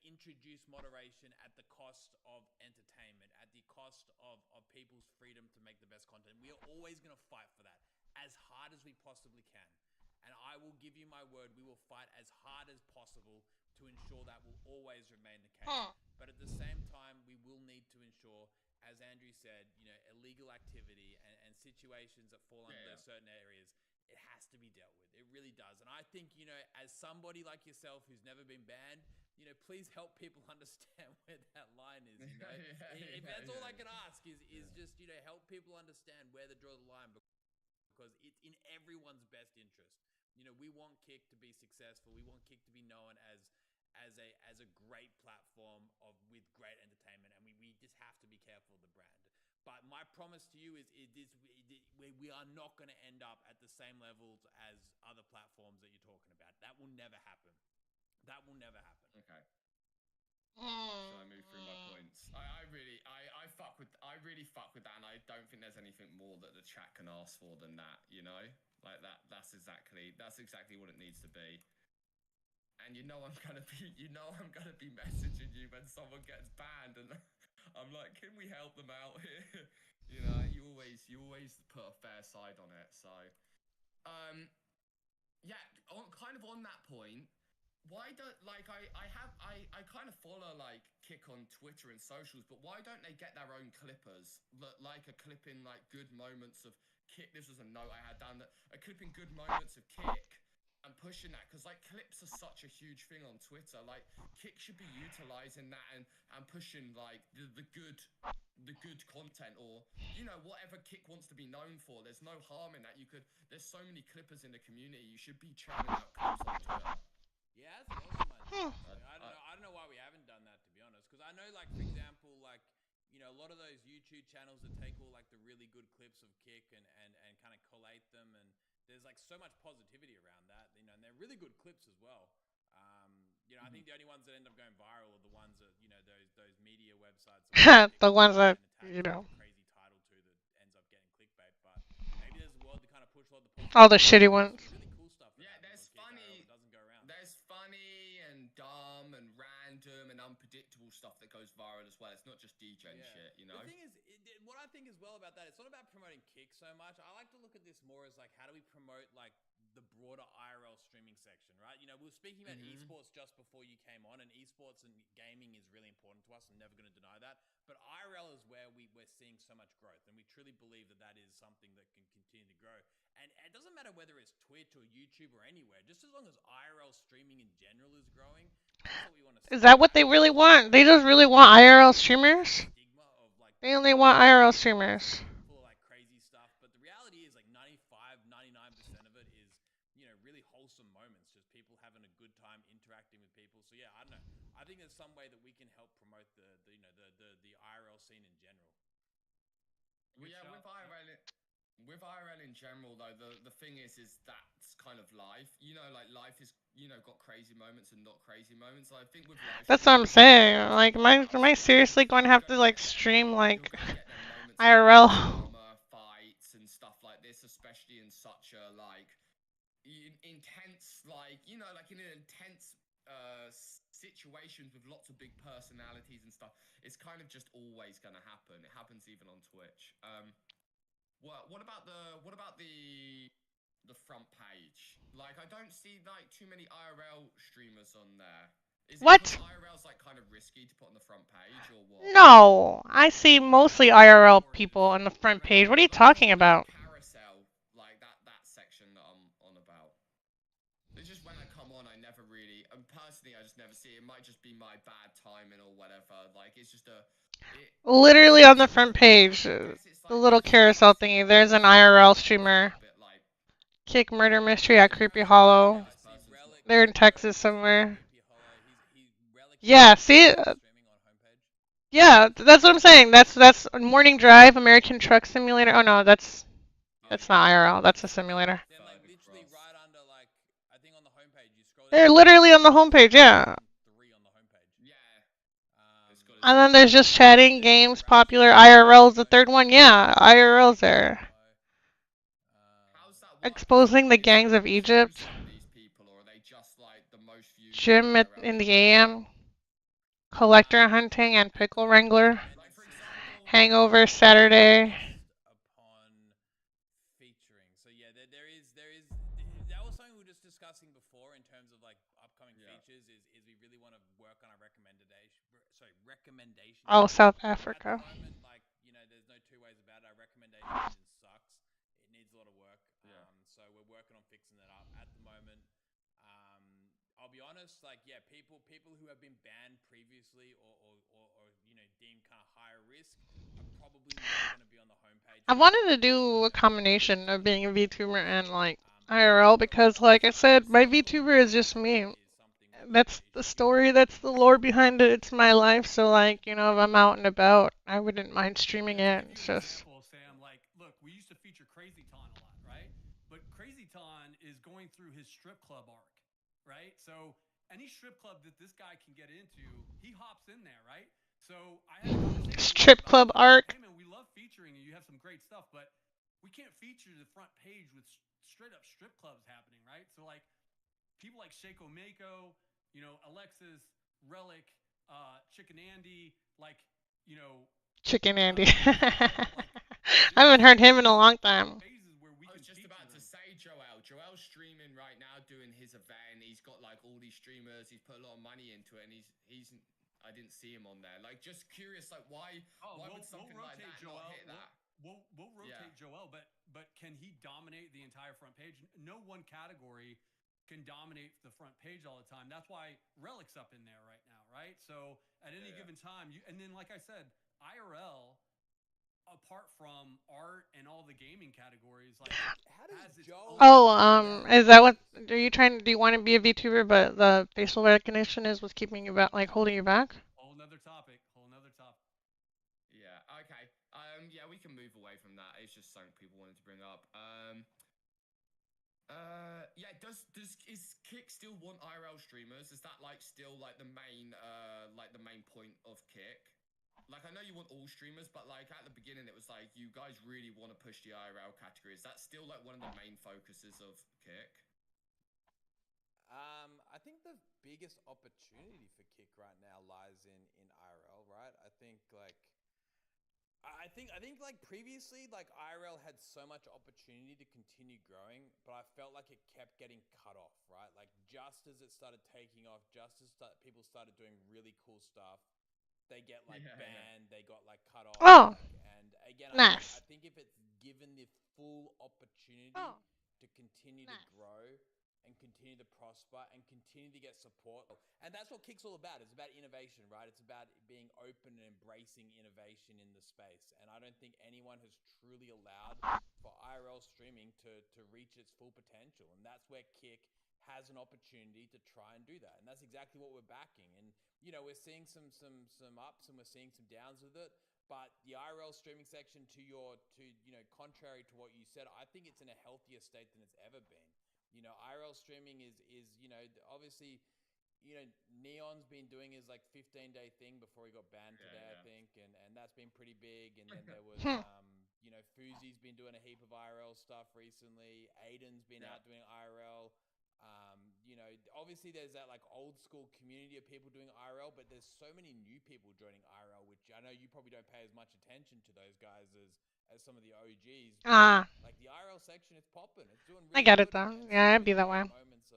introduce moderation at the cost of entertainment, at the cost of people's freedom to make the best content. We are always going to fight for that as hard as we possibly can. And I will give you my word, we will fight as hard as possible to ensure that will always remain the case. But at the same time, we will need to ensure, as Andrew said, illegal activity and situations that fall under certain areas, it has to be dealt with. It really does. And I think, as somebody like yourself who's never been banned, please help people understand where that line is. If that's all I can ask is just, help people understand where to draw the line, because it's in everyone's best interest. We want Kick to be successful. We want Kick to be known as a great platform with great entertainment, and we just have to be careful of the brand. But my promise to you is we are not going to end up at the same levels as other platforms that you're talking about. That will never happen. That will never happen. Okay. Shall I move through my points? I really fuck with that, and I don't think there's anything more that the chat can ask for than that. Like that. That's exactly what it needs to be. And I'm gonna be messaging you when someone gets banned, and I'm like, can we help them out here? You always put a fair side on it. So, on that point. Why don't I kind of follow like Kick on Twitter and socials, but why don't they get their own clippers? Like a clipping like good moments of Kick. This was a note I had down, that a clipping good moments of Kick and pushing that, because like clips are such a huge thing on Twitter. Like Kick should be utilizing that and pushing like the good content, or whatever Kick wants to be known for. There's no harm in that. There's so many clippers in the community. You should be churning out clips on Twitter. Yeah, that's an awesome idea. I don't know why we haven't done that, to be honest. Because I know, like, for example, like, a lot of those YouTube channels that take all like the really good clips of Kick and kind of collate them, and there's like so much positivity around that, and they're really good clips as well. I think the only ones that end up going viral are the ones that those media websites. The ones that crazy title to that ends up getting clickbait. But maybe there's a world to kind of push a lot of the all the shitty ones. Really cool stuff. There's funny. There's funny and dumb and random and unpredictable stuff that goes viral as well. It's not just DJ shit, The thing is, what I think as well about that, it's not about promoting Kick so much. I like to look at this more as like, how do we promote like the broader IRL streaming section, right? We were speaking about esports just before you came on, and esports and gaming is really important to us. I'm never going to deny that. But IRL is where we're seeing so much growth, and we truly believe that is something that can continue to grow. And it doesn't matter whether it's Twitch or YouTube or anywhere, just as long as IRL streaming in general is growing, that's what we want to see. Is that what they really want? They just really want IRL streamers? They only want IRL streamers. Full of like crazy stuff, but the reality is like 99% of it is, really wholesome moments, just people having a good time interacting with people. So yeah, I don't know. I think there's some way that we can help promote the IRL scene in general. Well, yeah, with IRL in general, though, the thing is that's kind of life. You know, like life is, got crazy moments and not crazy moments. I think with live That's what I'm streaming, saying. Like, am I seriously going to have to like stream like you're gonna get them moments of IRL? drama, fights, and stuff like this, especially in such a like intense, like like in an intense situations with lots of big personalities and stuff. It's kind of just always gonna happen. It happens even on Twitch. What about the front page? Like, I don't see like too many IRL streamers on there. Is it because What? IRL's like kind of risky to put on the front page, or what? No, I see mostly IRL people on the front page. What are you Like talking on that about? carousel, like that section that I'm on about. It's just when I come on, I never really, and personally, I just never see it. It might just be my bad timing or whatever. Like, it's just Literally on the it's front more like, page, I guess it's the like little because I carousel see thingy. that There's an person on IRL there, it's just streamer. a bit like, Kick Murder Mystery On at the Creepy carousel, Hollow. I see Relic. They're in Texas Relic somewhere. Creepy Hollow. Relic. Yeah, see, Streaming on homepage. yeah, that's what I'm saying. That's Morning Drive, American Truck Simulator. Oh no, that's oh not yeah, IRL. That's a simulator. Then like third literally across. right under like I think on the homepage you scroll down. They're literally on the homepage. Yeah. 3 on the homepage. Yeah, it's got its And then own there's just chatting, games, popular, IRL's the third one. Yeah, IRL's there. How's that work? Exposing the Is there gangs of views from Egypt. these people, or are they just like the most views on Gym IRL in the content? AM. Collector hunting and pickle wrangler. Like, for example, Hangover Saturday. Upon featuring. So yeah, there is that was something we were just discussing before in terms of like upcoming features is we really want to work on our recommendation. Oh, South At the Africa. moment, like there's no two ways about it. Our recommendation engine sucks. It needs a lot of work. So we're working on fixing that up. At the moment, I'll be honest. Like people who have been banned previously or deemed kind of higher risk are probably not going to be on the homepage. I wanted to do a combination of being a VTuber and like IRL because, like I said, my VTuber is just me. That's the story, that's the lore behind it. It's my life, so like, if I'm out and about, I wouldn't mind streaming Yeah, it. to It's give you an just example, Sam, like, look, we used to feature Crazy Ton a lot, right? But Crazy Ton is going through his strip club arc, right? So any strip club that this guy can get into, he hops in there, right? So I had a conversation with him strip about club it. arc. Hey man, we love featuring you. You have some great stuff, but we can't feature the front page with straight up strip clubs happening, right? So like people like Shaco Mako, Alexis, Relic, Chicken Andy, like, Chicken Andy. like, I haven't heard him in a long time. phases where we I can was just feature about to them. say Joel. Joel's streaming right now, doing his event. He's got like all these streamers. He's put a lot of money into it, and he's. I didn't see him on there. Like, just curious, like why would something like that Joel. not hit that? We'll rotate Joel, but can he dominate the entire front page? No one category can dominate the front page all the time. That's why Relic's up in there right now, right? So at any given time, and then like I said, IRL, apart from art and all the gaming categories, like How does Joel? Oh, is that what are you trying? Do you want to be a VTuber, but the facial recognition is what's keeping you back, like holding you back? Whole nother topic. Yeah. Okay. Yeah, we can move away from that. It's just something people wanted to bring up. Yeah. Is Kick still want IRL streamers? Is that like still like the main point of Kick? Like, I know you want all streamers, but like at the beginning, it was like you guys really want to push the IRL category. Is that still like one of the main focuses of Kick? I think the biggest opportunity for Kick right now lies in IRL, right? I think like previously, like IRL had so much opportunity to continue growing, but I felt like it kept getting cut off, right? Like just as it started taking off, people started doing really cool stuff, they get like banned, they got like cut off. Oh, And again, nice. I think if it's given the full opportunity to continue to grow and continue to prosper and continue to get support. And that's what Kick's all about. It's about innovation, right? It's about being open and embracing innovation in the space. And I don't think anyone has truly allowed for IRL streaming to reach its full potential. And that's where Kick has an opportunity to try and do that, and that's exactly what we're backing. And we're seeing some ups and we're seeing some downs with it. But the IRL streaming section, contrary to what you said, I think it's in a healthier state than it's ever been. IRL streaming is obviously, Neon's been doing his like 15-day thing before he got banned today, I think, and that's been pretty big. And then there was Fuzi's been doing a heap of IRL stuff recently. Aiden's been out doing IRL. Obviously there's that like old school community of people doing IRL, but there's so many new people joining IRL, which I know you probably don't pay as much attention to those guys as some of the OGs. Like the IRL section, it's popping. It's doing really I get it good, though. and Yeah, some it'd be that way. moments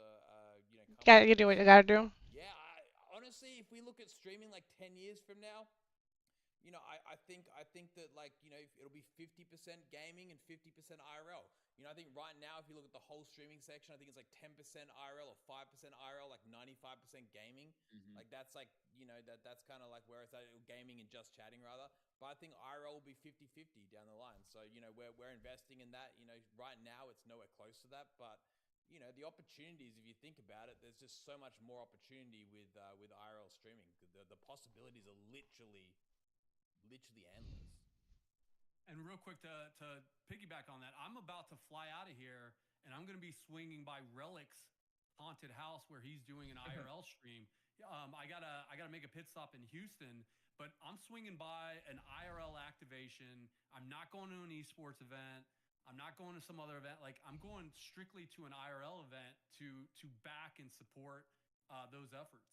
Yeah, you do what you gotta do. Yeah, honestly, if we look at streaming like 10 years from now, I think that like it'll be 50% gaming and 50% IRL. I think right now if you look at the whole streaming section, I think it's like 10% IRL or 5% IRL, like 95% gaming. Like that's like that's kind of like where it's at, gaming and just chatting rather. But I think IRL will be 50-50 down the line. So we're investing in that. Right now it's nowhere close to that, but the opportunities, if you think about it, there's just so much more opportunity with IRL streaming. The possibilities are literally endless. And real quick to piggyback on that, I'm about to fly out of here, and I'm going to be swinging by Relic's haunted house where he's doing an IRL stream. I gotta make a pit stop in Houston, but I'm swinging by an IRL activation. I'm not going to an esports event. I'm not going to some other event. Like I'm going strictly to an IRL event to back and support those efforts.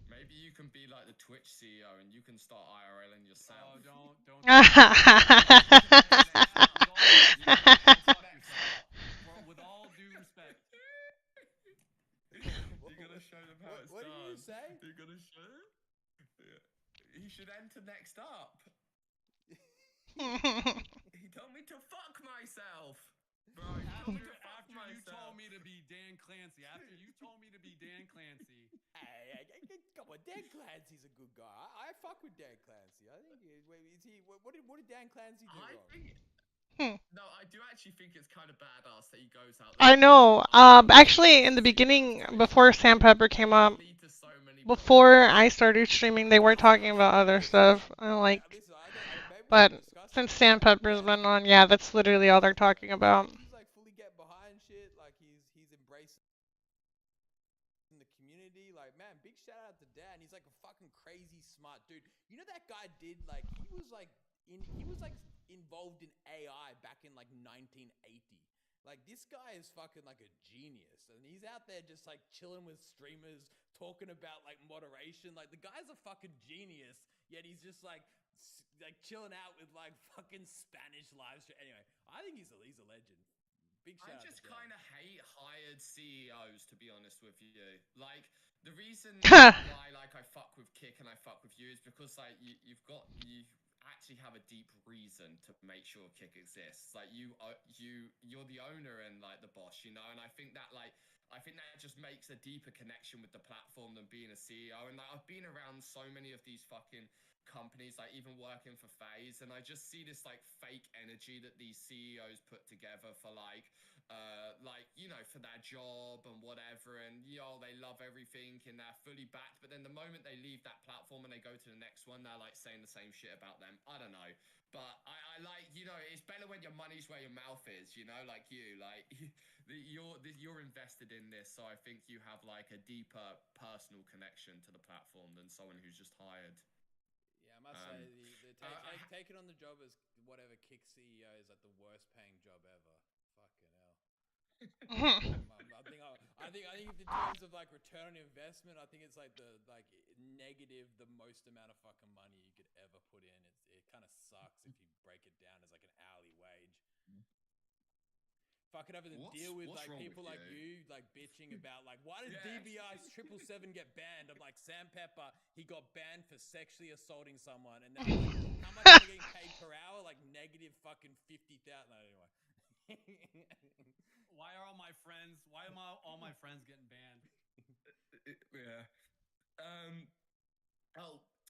Maybe you can be like the Twitch CEO and you can start IRLing yourself. Oh, don't. With all due respect. You're gonna show them how it's what done. What did you say? You're gonna show? Yeah. He should enter next up. He told me to fuck myself. Bro, after you told me to be Dan Clancy. Hey, come on, Dan Clancy's a good guy. I fuck with Dan Clancy. I think is he? What did Dan Clancy do wrong? No, I do actually think it's kind of badass that he goes out there. I know. Actually, in the beginning, before Sandpepper came up, before I started streaming, they were talking about other stuff. But since Sandpepper's been on, yeah, that's literally all they're talking about. He's like fully get behind shit. Like he's embracing the community. Like man, big shout out to Dan. He's like a fucking crazy smart dude. That guy did like he was like involved in AI back in like 1980. Like this guy is fucking like a genius, and he's out there just like chilling with streamers, talking about like moderation. Like the guy's a fucking genius, yet he's just like chilling out with like fucking Spanish live stream. Anyway, I think he's a legend. Big shout out. I just kind of hate hired CEOs, to be honest with you. Like the reason why like I fuck with Kick and I fuck with you is because like you actually have a deep reason to make sure Kick exists. Like you're the owner and like the boss, and I think that just makes a deeper connection with the platform than being a CEO. And like I've been around so many of these fucking companies, like even working for FaZe, and I just see this like fake energy that these CEOs put together for for their job and whatever, and they love everything and they're fully backed, but then the moment they leave that platform and they go to the next one, they're like saying the same shit about them. I don't know, but I like, it's better when your money's where your mouth is, like you're invested in this, so I think you have like a deeper personal connection to the platform than someone who's just hired. Yeah, I must say, taking on the job as whatever Kick CEO is like the worst paying job ever. Fucking hell. I think in terms of like return on investment, I think it's like the negative, the most amount of fucking money you could ever put in. It kind of sucks if you break it down as like an hourly wage. Fucking having to deal with like people like you like bitching about like why did DBI's 777 get banned? I'm like Sandpepper, he got banned for sexually assaulting someone, and then like, how much are they getting paid per hour? Like negative fucking 50,000. No, anyway. Why are all my friends getting banned? Yeah.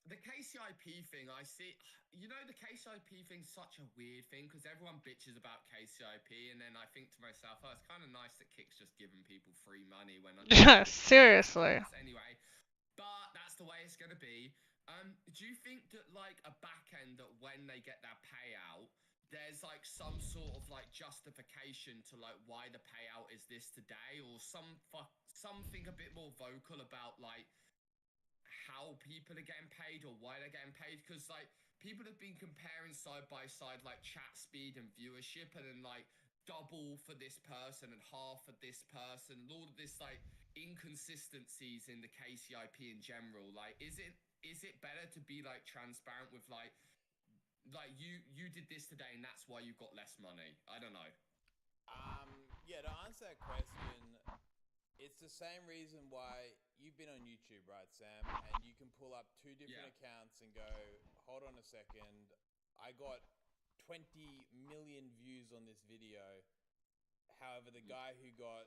The case KCIP thing, I see. You know, the KCIP thing's such a weird thing because everyone bitches about KCIP, and then I think to myself, oh, it's kind of nice that Kick's just giving people free money when I Yeah, seriously. anyway. But that's the way it's gonna be. Do you think that like a back end that when they get their payout, there's like some sort of like justification to like why the payout is this today, or something a bit more vocal about like how people are getting paid or why they're getting paid? Because like people have been comparing side by side like chat speed and viewership, and then like double for this person and half for this person, and all of this like inconsistencies in the KCIP in general. Like, is it better to be like transparent with like you did this today and that's why you got less money? I don't know. Yeah, to answer that question, it's the same reason why you've been on YouTube, right, Sam? And you can pull up two different accounts and go, hold on a second, I got 20 million views on this video. However, the guy who got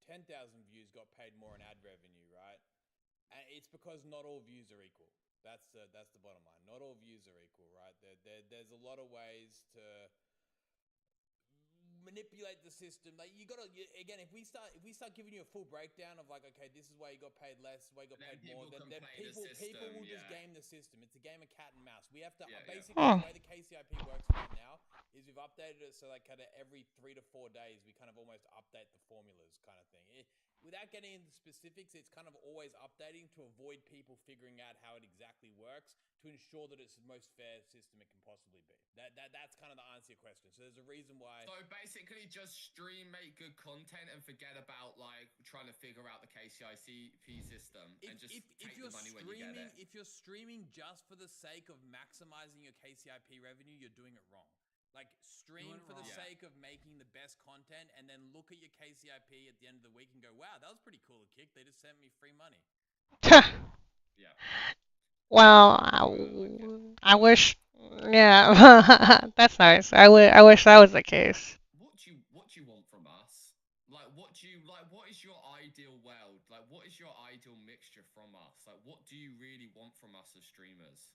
10,000 views got paid more in ad revenue, right? And it's because not all views are equal. That's the bottom line. Not all views are equal, right? There's a lot of ways to manipulate the system. Like again, if we start giving you a full breakdown of like, okay, this is why you got paid less, why you got paid more, then people will just game the system. It's a game of cat and mouse. We have to basically the way the KCIP works right now is we've updated it so like kind of every 3 to 4 days we kind of almost update the formulas kind of thing. Without getting into specifics, it's kind of always updating to avoid people figuring out how it exactly works, to ensure that it's the most fair system it can possibly be. That's kind of the answer to your question. So there's a reason why. So basically, just stream, make good content, and forget about like trying to figure out the KCIP system, and just take the money when you get it. If you're streaming just for the sake of maximizing your KCIP revenue, you're doing it wrong. Like, stream for the sake of making the best content, and then look at your KCIP at the end of the week and go, wow, that was pretty cool at Kick. They just sent me free money. Yeah. Well, I wish. Yeah, that's nice. I wish that was the case. What do you want from us? Like, what is your ideal world? Like, what is your ideal mixture from us? Like, what do you really want from us as streamers?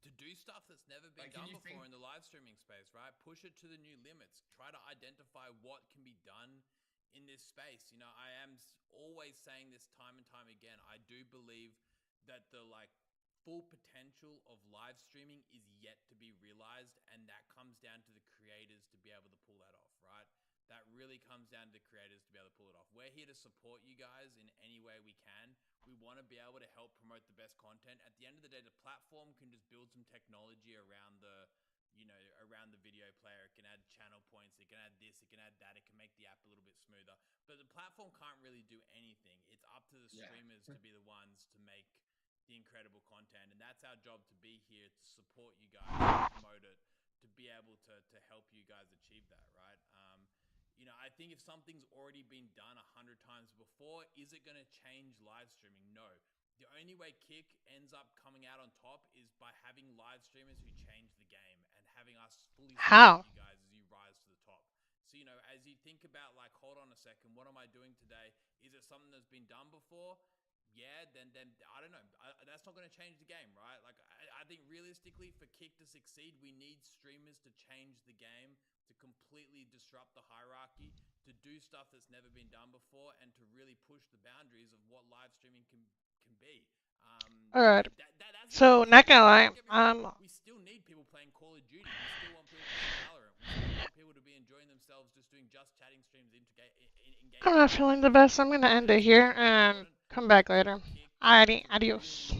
To do stuff that's never been done before in the live streaming space, right? Push it to the new limits. Try to identify what can be done in this space. You know, I am always saying this time and time again. I do believe that the full potential of live streaming is yet to be realized, and that comes down to the creators to be able to pull that off, right? That really comes down to the creators to be able to pull it off. We're here to support you guys in any way we can. We want to be able to help promote the best content. At the end of the day, the platform can just build some technology around the video player. It can add channel points. It can add this. It can add that. It can make the app a little bit smoother. But the platform can't really do anything. It's up to the streamers to be the ones to make the incredible content. And that's our job, to be here to support you guys, to promote it, to be able to help you guys achieve that, right? I think if something's already been done 100 times before, is it going to change live streaming? No. The only way Kick ends up coming out on top is by having live streamers who change the game and having us fully support you guys as you rise to the top. So, as you think about like, hold on a second, what am I doing today? Is it something that's been done before? Yeah, then I don't know. That's not going to change the game, right? Like, I think realistically, for Kick to succeed, we need streamers to change the game, to completely disrupt the hierarchy, to do stuff that's never been done before, and to really push the boundaries of what live streaming can be. All right. So, not gonna lie, we still need people playing Call of Duty. We still want people playing Valorant. We still want people to be enjoying themselves just doing chatting streams in game. I'm not feeling the best. I'm gonna end it here and come back later. Alrighty, adios.